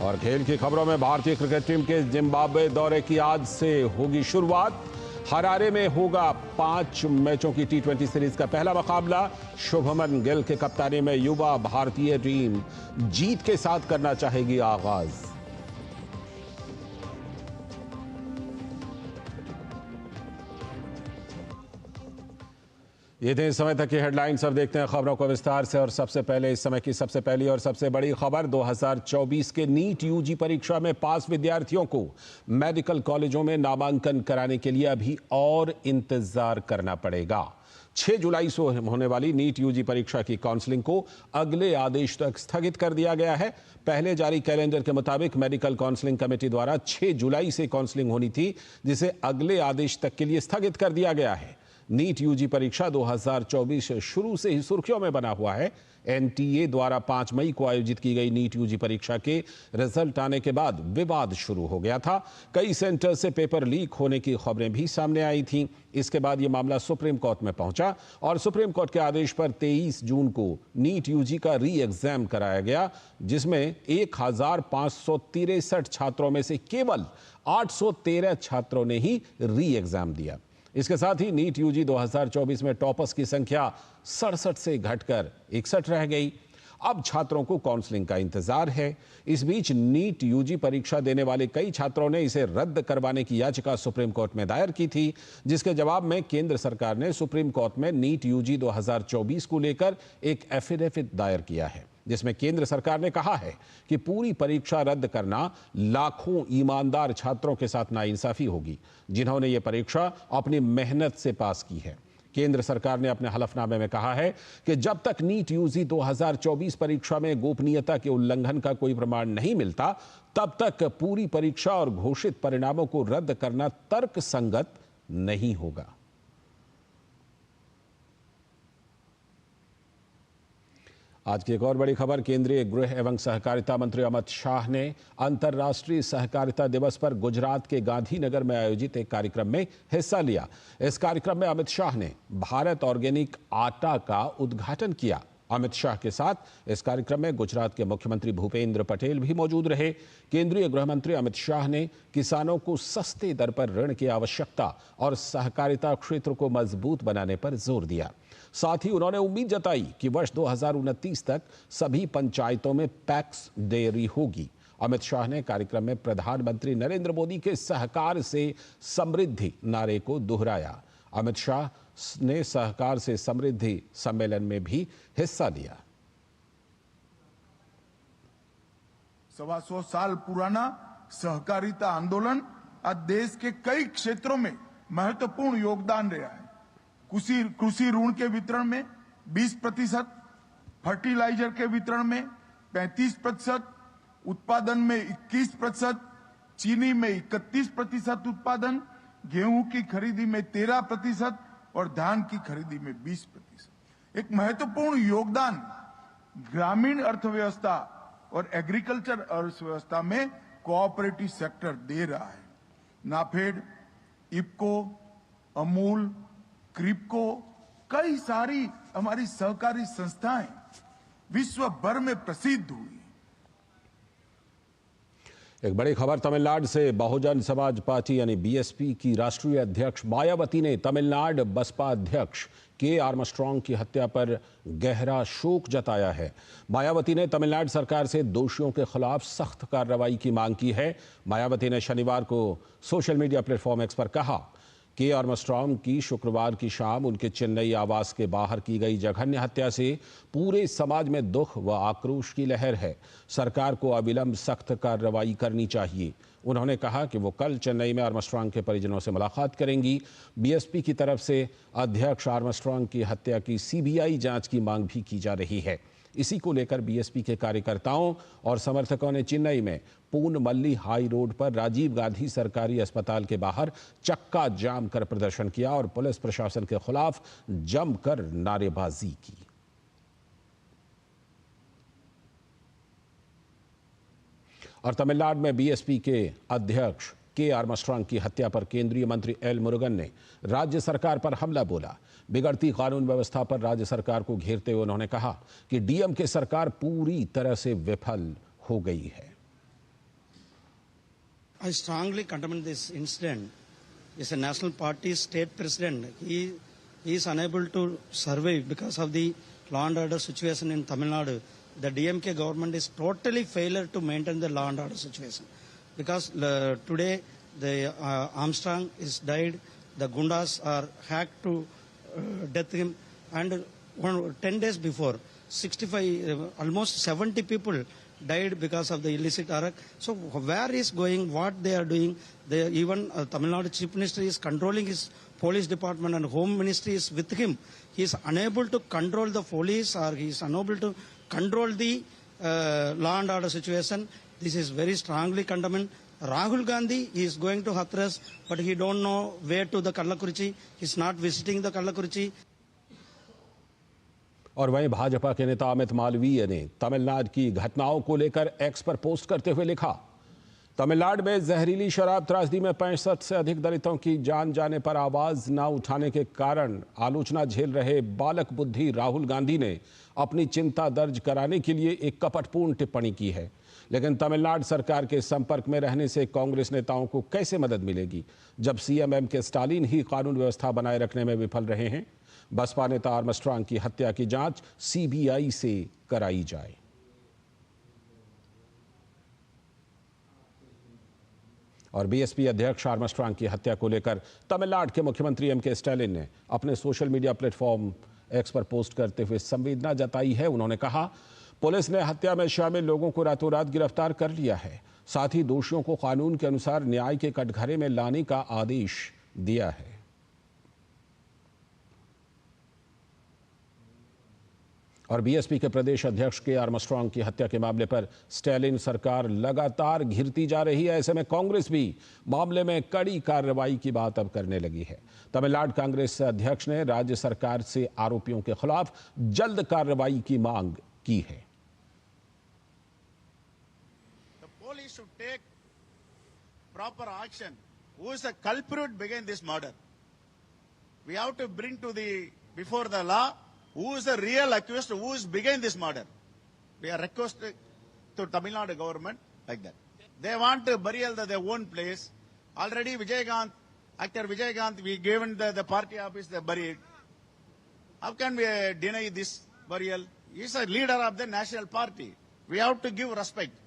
और खेल की खबरों में भारतीय क्रिकेट टीम के जिम्बाब्वे दौरे की आज से होगी शुरुआत। हरारे में होगा 5 मैचों की टी20 सीरीज का पहला मुकाबला। शुभमन गिल के कप्तानी में युवा भारतीय टीम जीत के साथ करना चाहेगी आगाज। ये थे इस समय तक की हेडलाइंस। अब देखते हैं खबरों को विस्तार से। और सबसे पहले इस समय की सबसे पहली और सबसे बड़ी खबर। 2024 के नीट यूजी परीक्षा में पास विद्यार्थियों को मेडिकल कॉलेजों में नामांकन कराने के लिए अभी और इंतजार करना पड़ेगा। 6 जुलाई से होने वाली नीट यूजी परीक्षा की काउंसलिंग को अगले आदेश तक स्थगित कर दिया गया है। पहले जारी कैलेंडर के मुताबिक मेडिकल काउंसलिंग कमेटी द्वारा 6 जुलाई से काउंसलिंग होनी थी, जिसे अगले आदेश तक के लिए स्थगित कर दिया गया है। नीट यूजी परीक्षा 2024 शुरू से ही सुर्खियों में बना हुआ है। एनटीए द्वारा 5 मई को आयोजित की गई नीट यूजी परीक्षा के रिजल्ट आने के बाद विवाद शुरू हो गया था। कई सेंटर से पेपर लीक होने की खबरें भी सामने आई थीं। इसके बाद यह मामला सुप्रीम कोर्ट में पहुंचा और सुप्रीम कोर्ट के आदेश पर 23 जून को नीट यूजी का री एग्जाम कराया गया, जिसमें 1563 छात्रों में से केवल 813 छात्रों ने ही री एग्जाम दिया। इसके साथ ही नीट यूजी 2024 में टॉपर्स की संख्या 67 से घटकर 61 रह गई। अब छात्रों को काउंसलिंग का इंतजार है। इस बीच नीट यूजी परीक्षा देने वाले कई छात्रों ने इसे रद्द करवाने की याचिका सुप्रीम कोर्ट में दायर की थी, जिसके जवाब में केंद्र सरकार ने सुप्रीम कोर्ट में नीट यूजी 2024 को लेकर एक एफिडेविट दायर किया है, जिसमें केंद्र सरकार ने कहा है कि पूरी परीक्षा रद्द करना लाखों ईमानदार छात्रों के साथ नाइंसाफी होगी, जिन्होंने ये परीक्षा अपनी मेहनत से पास की है। केंद्र सरकार ने अपने हलफनामे में कहा है कि जब तक नीट यूजी 2024 परीक्षा में गोपनीयता के उल्लंघन का कोई प्रमाण नहीं मिलता, तब तक पूरी परीक्षा और घोषित परिणामों को रद्द करना तर्कसंगत नहीं होगा। आज की एक और बड़ी खबर, केंद्रीय गृह एवं सहकारिता मंत्री अमित शाह ने अंतर्राष्ट्रीय सहकारिता दिवस पर गुजरात के गांधीनगर में आयोजित एक कार्यक्रम में हिस्सा लिया। इस कार्यक्रम में अमित शाह ने भारत ऑर्गेनिक आटा का उद्घाटन किया। अमित शाह के साथ इस कार्यक्रम में गुजरात के मुख्यमंत्री भूपेंद्र पटेल भी मौजूद रहे। केंद्रीय गृह मंत्री अमित शाह ने किसानों को सस्ते दर पर ऋण की आवश्यकता और सहकारिता क्षेत्र को मजबूत बनाने पर जोर दिया। साथ ही उन्होंने उम्मीद जताई कि वर्ष 2029 तक सभी पंचायतों में पैक्स डेयरी होगी। अमित शाह ने कार्यक्रम में प्रधानमंत्री नरेंद्र मोदी के सहकार से समृद्धि नारे को दोहराया। अमित शाह ने सहकार से समृद्धि सम्मेलन में भी हिस्सा लिया। 125 साल पुराना सहकारिता आंदोलन आज देश के कई क्षेत्रों में महत्वपूर्ण योगदान रहा है। कृषि ऋण के वितरण में 20%, फर्टिलाइजर के वितरण में 35%, उत्पादन में 21%, चीनी में 31% उत्पादन, गेहूं की खरीदी में 13% और धान की खरीदी में 20%। एक महत्वपूर्ण योगदान ग्रामीण अर्थव्यवस्था और एग्रीकल्चर अर्थव्यवस्था में कोऑपरेटिव सेक्टर दे रहा है। नाफेड, इफको, अमूल, क्रिप्को, कई सारी हमारी सहकारी संस्थाएं विश्व भर में प्रसिद्ध हुई। एक बड़ी खबर तमिलनाडु से, बहुजन समाज पार्टी यानी बीएसपी की राष्ट्रीय अध्यक्ष मायावती ने तमिलनाडु बसपा अध्यक्ष के आर्मस्ट्रांग की हत्या पर गहरा शोक जताया है। मायावती ने तमिलनाडु सरकार से दोषियों के खिलाफ सख्त कार्रवाई की मांग की है। मायावती ने शनिवार को सोशल मीडिया प्लेटफॉर्म एक्स पर कहा कि आर्मस्ट्रांग की शुक्रवार की शाम उनके चेन्नई आवास के बाहर की गई जघन्य हत्या से पूरे समाज में दुख व आक्रोश की लहर है। सरकार को अविलंब सख्त कार्रवाई करनी चाहिए। उन्होंने कहा कि वो कल चेन्नई में आर्मस्ट्रांग के परिजनों से मुलाकात करेंगी। बीएसपी की तरफ से अध्यक्ष आर्मस्ट्रांग की हत्या की सीबीआई जांच की मांग भी की जा रही है। इसी को लेकर बीएसपी के कार्यकर्ताओं और समर्थकों ने चेन्नई में पूनमल्ली हाई रोड पर राजीव गांधी सरकारी अस्पताल के बाहर चक्का जाम कर प्रदर्शन किया और पुलिस प्रशासन के खिलाफ जमकर नारेबाजी की। और तमिलनाडु में बीएसपी के अध्यक्ष के आर्मस्ट्रांग की हत्या पर केंद्रीय मंत्री एल मुरुगन ने राज्य सरकार पर हमला बोला। बिगड़ती कानून व्यवस्था पर राज्य सरकार को घेरते हुए उन्होंने कहा कि डीएमके सरकार पूरी तरह से विफल हो गई है। I strongly condemn this incident. Is a national party state president. He is unable to survive because of the law and order situation in Tamil Nadu. The DMK government is totally failure to maintain the law and order situation. Because today the Armstrong is died, the Gundas are hacked to death him, and 10 days before, 65, almost 70 people died because of the illicit arak. So where is going, what they are doing? Even Tamil Nadu Chief Minister is controlling his police department and Home Ministry is with him. He is unable to control the police, or he is unable to control the law and order situation. This is very strongly condemned. Rahul Gandhi is going to Hathras, but he don't know where to the Kallakurichi. He is not visiting the Kallakurichi. और वहीं भाजपा के नेता अमित मालवीय ने तमिलनाडु की घटनाओं को लेकर x पर पोस्ट करते हुए लिखा, तमिलनाडु में जहरीली शराब त्रासदी में 65 से अधिक दलितों की जान जाने पर आवाज न उठाने के कारण आलोचना झेल रहे बालक बुद्धि राहुल गांधी ने अपनी चिंता दर्ज कराने के लिए एक कपटपूर्ण टिप्पणी की है। लेकिन तमिलनाडु सरकार के संपर्क में रहने से कांग्रेस नेताओं को कैसे मदद मिलेगी, जब सीएम एम.के. स्टालिन ही कानून व्यवस्था बनाए रखने में विफल रहे हैं। बसपा नेता आर्मस्ट्रांग की हत्या की जांच सीबीआई से कराई जाए। और बीएसपी अध्यक्ष आर्मस्ट्रांग की हत्या को लेकर तमिलनाडु के मुख्यमंत्री एम.के. स्टालिन ने अपने सोशल मीडिया प्लेटफॉर्म एक्स पर पोस्ट करते हुए संवेदना जताई है। उन्होंने कहा, पुलिस ने हत्या में शामिल लोगों को रातों रात गिरफ्तार कर लिया है, साथ ही दोषियों को कानून के अनुसार न्याय के कटघरे में लाने का आदेश दिया है। और बीएसपी के प्रदेश अध्यक्ष के आर्मस्ट्रांग की हत्या के मामले पर स्टालिन सरकार लगातार घिरती जा रही है। ऐसे में कांग्रेस भी मामले में कड़ी कार्रवाई की बात अब करने लगी है। तमिलनाडु कांग्रेस अध्यक्ष ने राज्य सरकार से आरोपियों के खिलाफ जल्द कार्रवाई की मांग की है। The police should take proper action. Who is the culprit behind this murder? We have to bring to before the law who is the real accused, who is behind this murder. We are requesting to Tamil Nadu government like that. They want to burial their own place. Already actor Vijaykanth, we given the party office, they buried. How can we deny this burial? He is a leader of the national party. We have to give respect.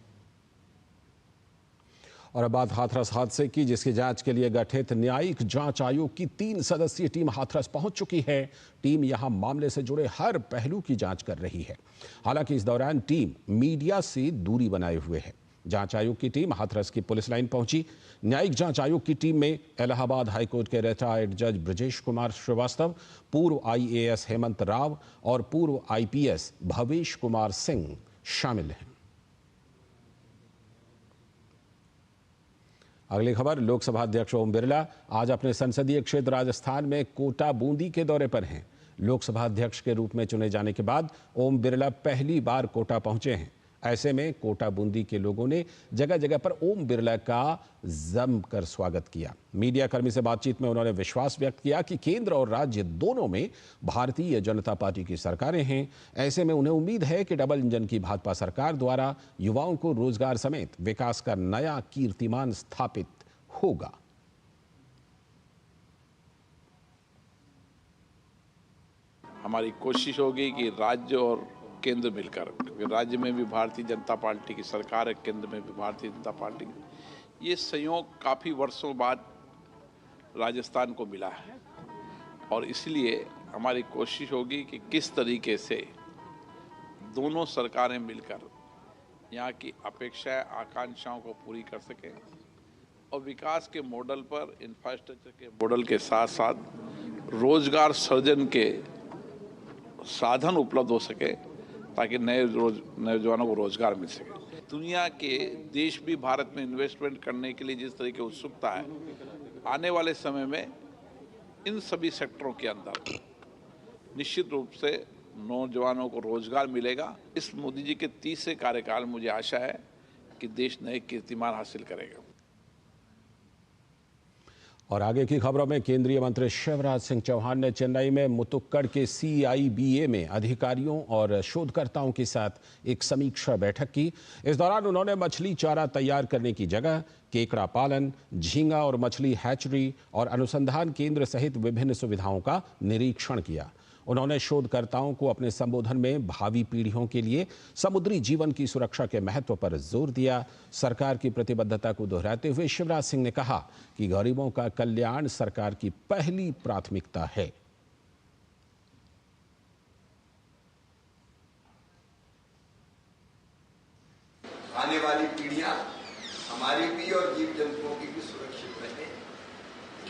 और अब बात हाथरस हादसे की, जिसकी जांच के लिए गठित न्यायिक जांच आयोग की 3 सदस्यीय टीम हाथरस पहुंच चुकी है। टीम यहां मामले से जुड़े हर पहलू की जांच कर रही है। हालांकि इस दौरान टीम मीडिया से दूरी बनाए हुए है। जांच आयोग की टीम हाथरस की पुलिस लाइन पहुंची। न्यायिक जांच आयोग की टीम में इलाहाबाद हाईकोर्ट के रिटायर्ड जज ब्रजेश कुमार श्रीवास्तव, पूर्व IAS हेमंत राव और पूर्व IPS भवेश कुमार सिंह शामिल हैं। अगली खबर, लोकसभा अध्यक्ष ओम बिरला आज अपने संसदीय क्षेत्र राजस्थान में कोटा बूंदी के दौरे पर हैं। लोकसभा अध्यक्ष के रूप में चुने जाने के बाद ओम बिरला पहली बार कोटा पहुंचे हैं। ऐसे में कोटा बूंदी के लोगों ने जगह जगह पर ओम बिरला का जमकर स्वागत किया। मीडिया कर्मी से बातचीत में उन्होंने विश्वास व्यक्त किया कि केंद्र और राज्य दोनों में भारतीय जनता पार्टी की सरकारें हैं। ऐसे में उन्हें उम्मीद है कि डबल इंजन की भाजपा सरकार द्वारा युवाओं को रोजगार समेत विकास का नया कीर्तिमान स्थापित होगा। हमारी कोशिश होगी कि राज्य और केंद्र मिलकर, राज्य में भी भारतीय जनता पार्टी की सरकार है, केंद्र में भी भारतीय जनता पार्टी की, ये संयोग काफ़ी वर्षों बाद राजस्थान को मिला है और इसलिए हमारी कोशिश होगी कि किस तरीके से दोनों सरकारें मिलकर यहाँ की अपेक्षाएं, आकांक्षाओं को पूरी कर सकें और विकास के मॉडल पर, इंफ्रास्ट्रक्चर के मॉडल के साथ साथ रोजगार सृजन के साधन उपलब्ध हो सके ताकि नए नौजवानों को रोजगार मिल सके। दुनिया के देश भी भारत में इन्वेस्टमेंट करने के लिए जिस तरह की उत्सुकता है, आने वाले समय में इन सभी सेक्टरों के अंदर निश्चित रूप से नौजवानों को रोजगार मिलेगा। इस मोदी जी के 30वें कार्यकाल में मुझे आशा है कि देश नए कीर्तिमान हासिल करेगा। और आगे की खबरों में केंद्रीय मंत्री शिवराज सिंह चौहान ने चेन्नई में मुतुक्कड़ के CIBA में अधिकारियों और शोधकर्ताओं के साथ एक समीक्षा बैठक की। इस दौरान उन्होंने मछली चारा तैयार करने की जगह, केकड़ा पालन, झींगा और मछली हैचरी और अनुसंधान केंद्र सहित विभिन्न सुविधाओं का निरीक्षण किया। उन्होंने शोधकर्ताओं को अपने संबोधन में भावी पीढ़ियों के लिए समुद्री जीवन की सुरक्षा के महत्व पर जोर दिया। सरकार की प्रतिबद्धता को दोहराते हुए शिवराज सिंह ने कहा कि गरीबों का कल्याण सरकार की पहली प्राथमिकता है। आने वाली पीढ़ियां हमारी भी और जीव जंतुओं की भी सुरक्षित रहे,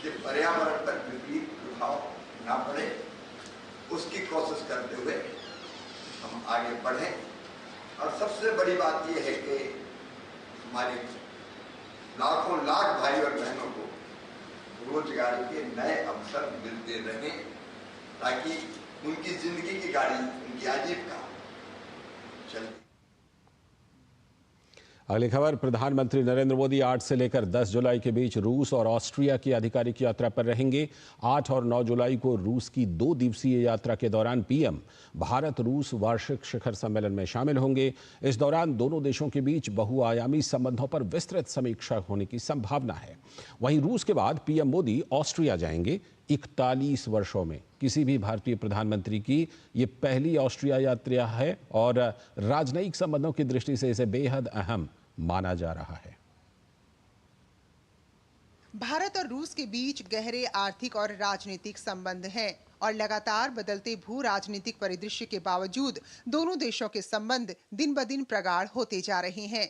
कि पर्यावरण पर विपरीत प्रभाव ना पड़े, उसकी कोशिश करते हुए हम आगे बढ़ें। और सबसे बड़ी बात यह है कि हमारे लाखों लाख भाई और बहनों को रोजगार के नए अवसर मिलते रहें ताकि उनकी जिंदगी की गाड़ी, उनकी आजीविका चले। अगली खबर, प्रधानमंत्री नरेंद्र मोदी 8 से लेकर 10 जुलाई के बीच रूस और ऑस्ट्रिया की आधिकारिक यात्रा पर रहेंगे। 8 और 9 जुलाई को रूस की 2 दिवसीय यात्रा के दौरान पीएम भारत रूस वार्षिक शिखर सम्मेलन में शामिल होंगे। इस दौरान दोनों देशों के बीच बहुआयामी संबंधों पर विस्तृत समीक्षा होने की संभावना है। वहीं रूस के बाद पीएम मोदी ऑस्ट्रिया जाएंगे। 41 वर्षों में किसी भी भारतीय प्रधानमंत्री की ये पहली ऑस्ट्रिया यात्रा है और राजनयिक संबंधों की दृष्टि से इसे बेहद अहम माना जा रहा है। भारत और रूस के बीच गहरे आर्थिक और राजनीतिक संबंध हैं और लगातार बदलते भू राजनीतिक परिदृश्य के बावजूद दोनों देशों के संबंध दिन ब दिन प्रगाढ़ होते जा रहे हैं।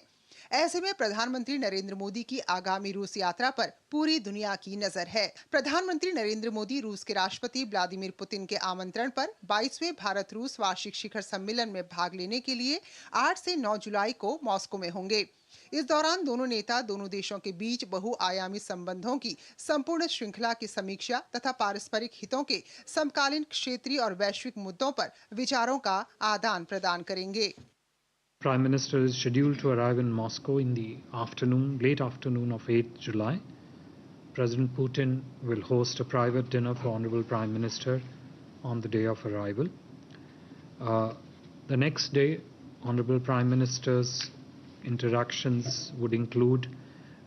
ऐसे में प्रधानमंत्री नरेंद्र मोदी की आगामी रूस यात्रा पर पूरी दुनिया की नजर है। प्रधानमंत्री नरेंद्र मोदी रूस के राष्ट्रपति व्लादिमीर पुतिन के आमंत्रण पर 22वें भारत रूस वार्षिक शिखर सम्मेलन में भाग लेने के लिए 8 से 9 जुलाई को मॉस्को में होंगे। इस दौरान दोनों नेता दोनों देशों के बीच बहुआयामी संबंधों की संपूर्ण श्रृंखला की समीक्षा तथा पारस्परिक हितों के समकालीन क्षेत्रीय और वैश्विक मुद्दों पर विचारों का आदान प्रदान करेंगे। Prime Minister is scheduled to arrive in Moscow in the late afternoon of 8th July. President Putin will host a private dinner for Honorable Prime Minister on the day of arrival. The next day, Honorable Prime Minister's interactions would include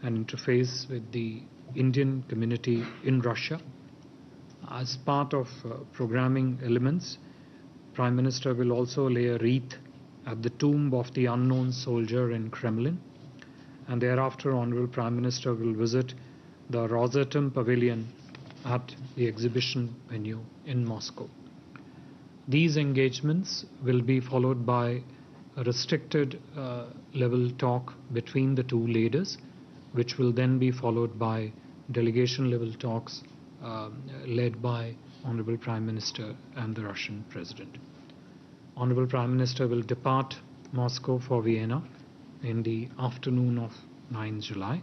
an interface with the Indian community in Russia. As part of programming elements, Prime Minister will also lay a wreath at the tomb of the unknown soldier in Kremlin, and thereafter Honorable Prime Minister will visit the Rosatom Pavilion at the exhibition venue in Moscow. These engagements will be followed by a restricted level talk between the two leaders, which will then be followed by delegation level talks led by Honorable Prime Minister and the Russian President. Honorable Prime Minister will depart Moscow for Vienna in the afternoon of 9 July.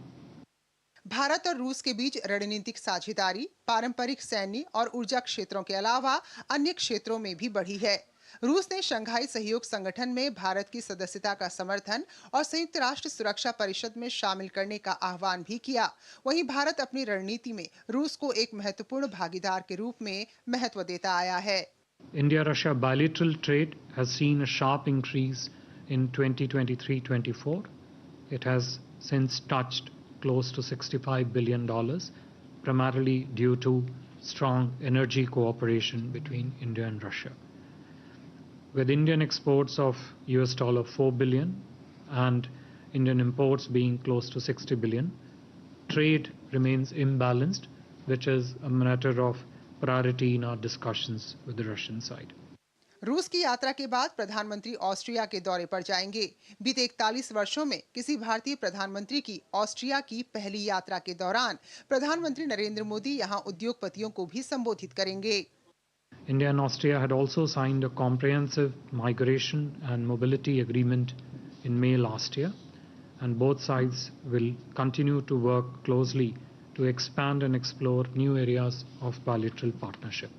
Bharat और रूस के बीच रणनीतिक साझेदारी पारंपरिक सैन्य और ऊर्जा क्षेत्रों के अलावा अन्य क्षेत्रों में भी बढ़ी है। रूस ने शंघाई सहयोग संगठन में भारत की सदस्यता का समर्थन और संयुक्त राष्ट्र सुरक्षा परिषद में शामिल करने का आह्वान भी किया। वहीं भारत अपनी रणनीति में रूस को एक महत्वपूर्ण भागीदार के रूप में महत्व देता आया है। India-Russia bilateral trade has seen a sharp increase in 2023-24. It has since touched close to $65 billion, primarily due to strong energy cooperation between India and Russia. With Indian exports of $4 billion and Indian imports being close to $60 billion, trade remains imbalanced, which is a matter of priority in our discussions with the Russian side. रूस की यात्रा के बाद प्रधानमंत्री Austria के दौरे पर जाएंगे। बीते 41 वर्षों में किसी भारतीय प्रधानमंत्री की ऑस्ट्रिया की पहली यात्रा के दौरान प्रधानमंत्री नरेंद्र मोदी यहां उद्योगपतियों को भी संबोधित करेंगे। India and Austria had also signed a comprehensive migration and mobility agreement in May last year, and both sides will continue to work closely to expand and explore new areas of bilateral partnership.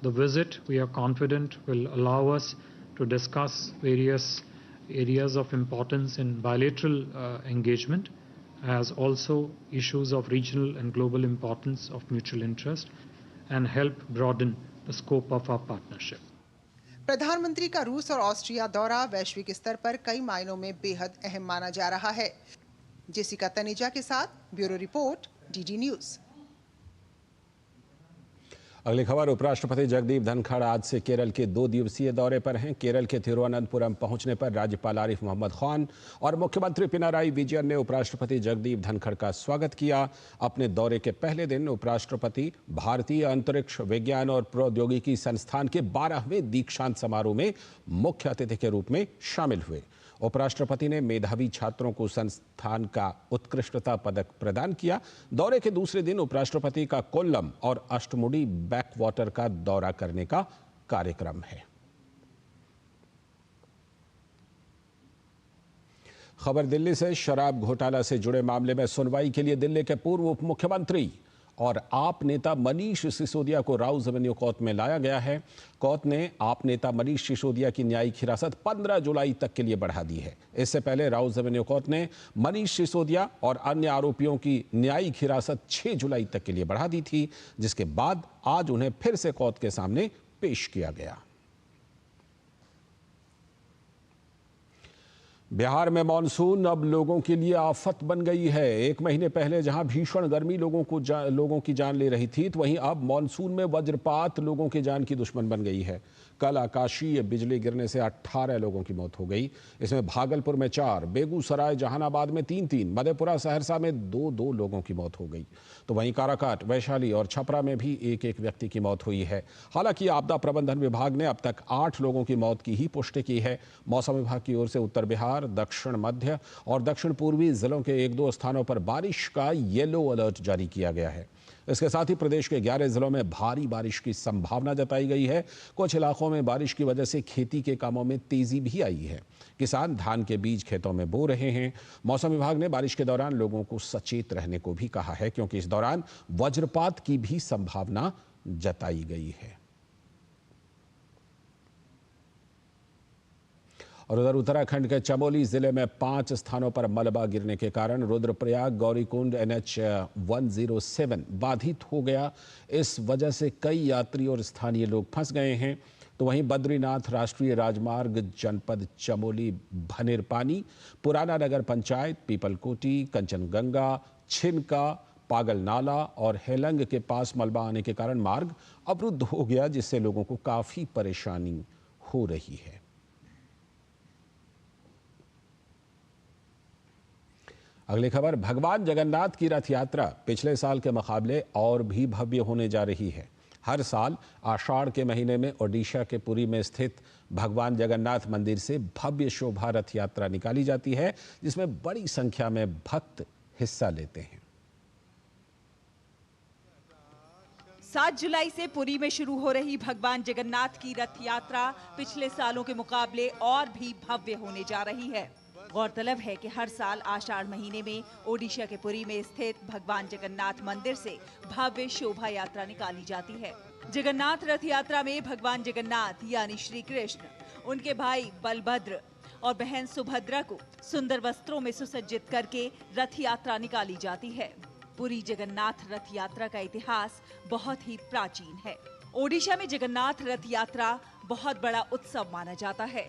The visit, we are confident, will allow us to discuss various areas of importance in bilateral engagement, as also issues of regional and global importance of mutual interest, and help broaden the scope of our partnership. प्रधानमंत्री का रूस और Austria दौरा वैश्विक स्तर पर कई मायनों में बेहद अहम माना जा रहा है। जेसिका तनेजा के साथ ब्यूरो रिपोर्ट, डीडी न्यूज। अगली खबर, उपराष्ट्रपति जगदीप धनखड़ आज से केरल के 2 दिवसीय दौरे पर हैं। केरल के तिरुवनंतपुरम पहुंचने पर राज्यपाल आरिफ मोहम्मद खान और मुख्यमंत्री पिनाराई विजयन ने उपराष्ट्रपति जगदीप धनखड़ का स्वागत किया। अपने दौरे के पहले दिन उपराष्ट्रपति भारतीय अंतरिक्ष विज्ञान और प्रौद्योगिकी संस्थान के 12वें दीक्षांत समारोह में मुख्य अतिथि के रूप में शामिल हुए। उपराष्ट्रपति ने मेधावी छात्रों को संस्थान का उत्कृष्टता पदक प्रदान किया। दौरे के दूसरे दिन उपराष्ट्रपति का कोल्लम और अष्टमुडी बैकवाटर का दौरा करने का कार्यक्रम है। खबर दिल्ली से, शराब घोटाला से जुड़े मामले में सुनवाई के लिए दिल्ली के पूर्व उप मुख्यमंत्री और आप नेता मनीष सिसोदिया को राउज एवेन्यू कोर्ट में लाया गया है। कोर्ट ने आप नेता मनीष सिसोदिया की न्यायिक हिरासत 15 जुलाई तक के लिए बढ़ा दी है। इससे पहले राउज एवेन्यू कोर्ट ने मनीष सिसोदिया और अन्य आरोपियों की न्यायिक हिरासत 6 जुलाई तक के लिए बढ़ा दी थी, जिसके बाद आज उन्हें फिर से कोर्ट के सामने पेश किया गया। बिहार में मानसून अब लोगों के लिए आफत बन गई है। 1 महीने पहले जहां भीषण गर्मी लोगों की जान ले रही थी, तो वहीं अब मानसून में वज्रपात लोगों की जान की दुश्मन बन गई है। कल आकाशीय बिजली गिरने से 18 लोगों की मौत हो गई। इसमें भागलपुर में 4, बेगूसराय, जहानाबाद में 3, मधेपुरा, सहरसा में 2 लोगों की मौत हो गई। तो वहीं काराकाट, वैशाली और छपरा में भी एक व्यक्ति की मौत हुई है। हालांकि आपदा प्रबंधन विभाग ने अब तक 8 लोगों की मौत की ही पुष्टि की है। मौसम विभाग की ओर से उत्तर बिहार, दक्षिण मध्य और दक्षिण पूर्वी जिलों के 1-2 स्थानों पर बारिश का येलो अलर्ट जारी किया गया है। इसके साथ ही प्रदेश के 11 जिलों में भारी बारिश की संभावना जताई गई है। कुछ इलाकों में बारिश की वजह से खेती के कामों में तेजी भी आई है। किसान धान के बीज खेतों में बो रहे हैं। मौसम विभाग ने बारिश के दौरान लोगों को सचेत रहने को भी कहा है, क्योंकि इस दौरान वज्रपात की भी संभावना जताई गई है। और उधर उत्तराखंड के चमोली जिले में 5 स्थानों पर मलबा गिरने के कारण रुद्रप्रयाग गौरीकुंड NH 107 बाधित हो गया। इस वजह से कई यात्री और स्थानीय लोग फंस गए हैं। तो वहीं बद्रीनाथ राष्ट्रीय राजमार्ग जनपद चमोली, भनेरपानी, पुराना नगर पंचायत, पीपलकोटी, कंचनगंगा, छिनका, पागल नाला और हेलंग के पास मलबा आने के कारण मार्ग अवरुद्ध हो गया, जिससे लोगों को काफी परेशानी हो रही है। अगली खबर, भगवान जगन्नाथ की रथ यात्रा पिछले साल के मुकाबले और भी भव्य होने जा रही है। हर साल आषाढ़ के महीने में ओडिशा के पुरी में स्थित भगवान जगन्नाथ मंदिर से भव्य शोभा रथ यात्रा निकाली जाती है, जिसमें बड़ी संख्या में भक्त हिस्सा लेते हैं। 7 जुलाई से पुरी में शुरू हो रही भगवान जगन्नाथ की रथ यात्रा पिछले सालों के मुकाबले और भी भव्य होने जा रही है। गौरतलब है कि हर साल आषाढ़ महीने में ओडिशा के पुरी में स्थित भगवान जगन्नाथ मंदिर से भव्य शोभा यात्रा निकाली जाती है। जगन्नाथ रथ यात्रा में भगवान जगन्नाथ यानी श्री कृष्ण, उनके भाई बलभद्र और बहन सुभद्रा को सुंदर वस्त्रों में सुसज्जित करके रथ यात्रा निकाली जाती है। पुरी जगन्नाथ रथ यात्रा का इतिहास बहुत ही प्राचीन है। ओडिशा में जगन्नाथ रथ यात्रा बहुत बड़ा उत्सव माना जाता है।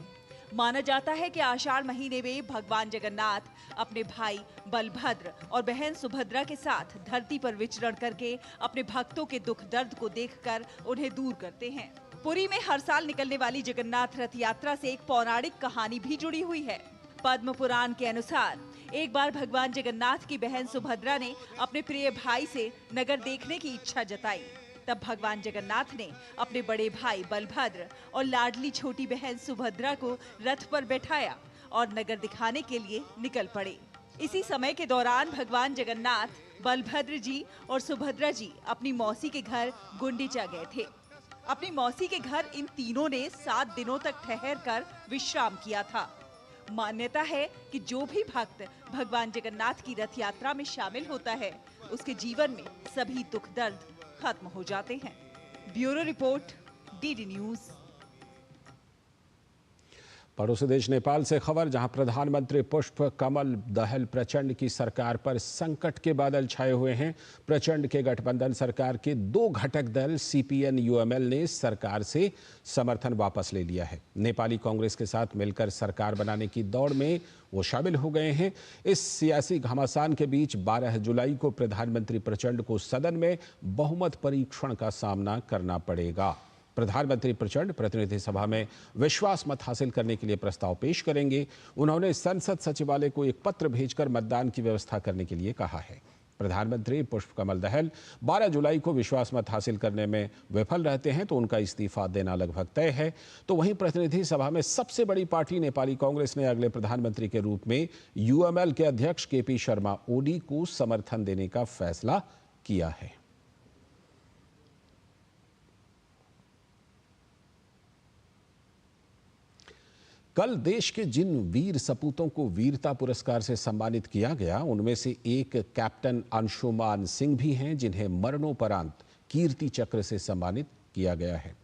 माना जाता है कि आषाढ़ महीने में भगवान जगन्नाथ अपने भाई बलभद्र और बहन सुभद्रा के साथ धरती पर विचरण करके अपने भक्तों के दुख दर्द को देखकर उन्हें दूर करते हैं। पुरी में हर साल निकलने वाली जगन्नाथ रथ यात्रा से एक पौराणिक कहानी भी जुड़ी हुई है। पद्म पुराण के अनुसार एक बार भगवान जगन्नाथ की बहन सुभद्रा ने अपने प्रिय भाई से नगर देखने की इच्छा जताई। तब भगवान जगन्नाथ ने अपने बड़े भाई बलभद्र और लाडली छोटी बहन सुभद्रा को रथ पर बैठाया और नगर दिखाने के लिए निकल पड़े। इसी समय के दौरान भगवान जगन्नाथ, बलभद्र जी और सुभद्रा जी अपनी मौसी के घर गुंडीचा गए थे। अपनी मौसी के घर इन तीनों ने 7 दिनों तक ठहर कर विश्राम किया था। मान्यता है कि जो भी भक्त भगवान जगन्नाथ की रथ यात्रा में शामिल होता है, उसके जीवन में सभी दुख दर्द खत्म हो जाते हैं। Bureau report, DD news. पड़ोसी देश नेपाल से खबर, जहां प्रधानमंत्री पुष्प कमल दहल प्रचंड की सरकार पर संकट के बादल छाए हुए हैं। प्रचंड के गठबंधन सरकार के 2 घटक दल CPN UML ने सरकार से समर्थन वापस ले लिया है। नेपाली कांग्रेस के साथ मिलकर सरकार बनाने की दौड़ में वो शामिल हो गए हैं। इस सियासी घमासान के बीच 12 जुलाई को प्रधानमंत्री प्रचंड को सदन में बहुमत परीक्षण का सामना करना पड़ेगा। प्रधानमंत्री प्रचंड प्रतिनिधि सभा में विश्वास मत हासिल करने के लिए प्रस्ताव पेश करेंगे। उन्होंने संसद सचिवालय को एक पत्र भेजकर मतदान की व्यवस्था करने के लिए कहा है। प्रधानमंत्री पुष्प कमल दहल 12 जुलाई को विश्वास मत हासिल करने में विफल रहते हैं तो उनका इस्तीफा देना लगभग तय है। तो वहीं प्रतिनिधि सभा में सबसे बड़ी पार्टी नेपाली कांग्रेस ने अगले प्रधानमंत्री के रूप में UML के अध्यक्ष KP शर्मा ओली को समर्थन देने का फैसला किया है। कल देश के जिन वीर सपूतों को वीरता पुरस्कार से सम्मानित किया गया, उनमें से एक कैप्टन अंशुमान सिंह भी हैं, जिन्हें मरणोपरांत कीर्ति चक्र से सम्मानित किया गया है।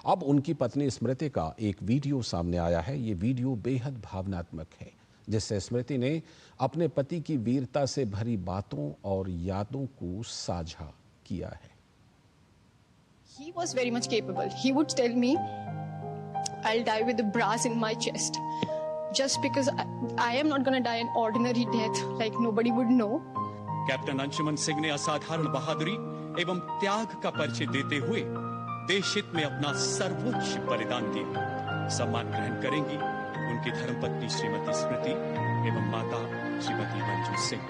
अब उनकी पत्नी स्मृति का एक वीडियो सामने आया है। ये वीडियो बेहद भावनात्मक है, जिससे स्मृति ने अपने पति की वीरता से भरी बातों और यादों को साझा किया है। He was very much capable. He would tell me, I'll die with a brass in my chest. Just because I am not going to die an ordinary death, like nobody would know. Captain Anshuman Singh ने असाधारण बहादुरी एवं त्याग का परिचय देते हुए देश हित में अपना सर्वोच्च बलिदान दिया। सम्मान ग्रहण करेंगी उनकी धर्मपत्नी श्रीमती स्मृति एवं माता Shrimati Manju Singh.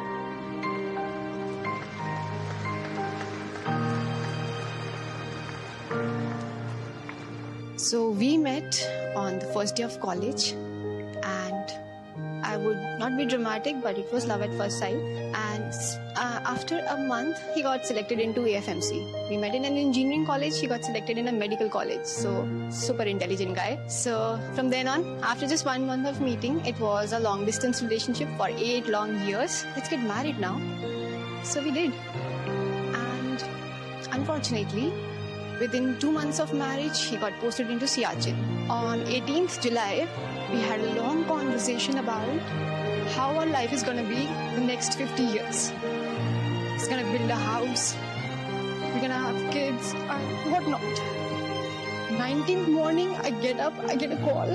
So we met on the first day of college, and I would not be dramatic, but it was love at first sight. And after a month, he got selected into AFMC. We met in an engineering college. He got selected in a medical college. So super intelligent guy. So from then on, after just 1 month of meeting, it was a long distance relationship for 8 long years. Let's get married now. So we did. And unfortunately, within 2 months of marriage, he got posted into Siachen. On 18th July, we had a long conversation about how our life is going to be the next 50 years. He's going to build a house, we're going to have kids, and whatnot. 19th morning, I get up, I get a call.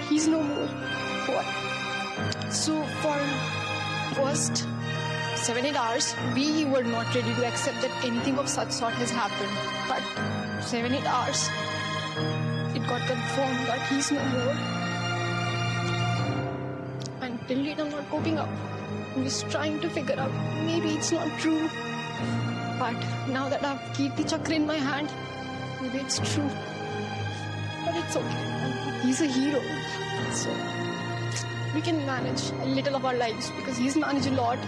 He's no more. What? So for first 7-8 hours, we were not ready to accept that anything of such sort has happened. But 7-8 hours, it got confirmed that he's no more. And till date, I'm not coping up. I'm just trying to figure out, maybe it's not true. But now that I have Kirti Chakra in my hand, maybe it's true. But it's okay. He's a hero. So we can manage a little of our lives because he's managed a lot.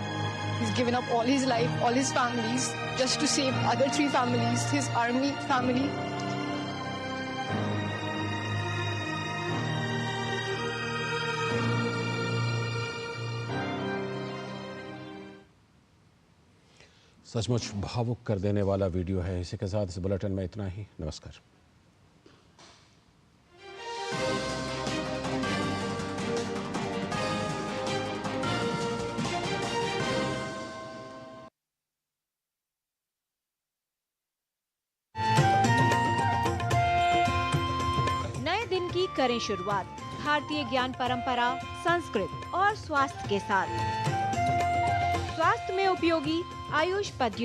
He's given up all his life, all his families, just to save other 3 families, his army family. सचमुच भावुक कर देने वाला video है। इसी के साथ इस बुलेटिन में इतना ही। नमस्कार। नए दिन की करें शुरुआत भारतीय ज्ञान परंपरा, संस्कृत और स्वास्थ्य के साथ। स्वास्थ्य में उपयोगी आयुष पद्धति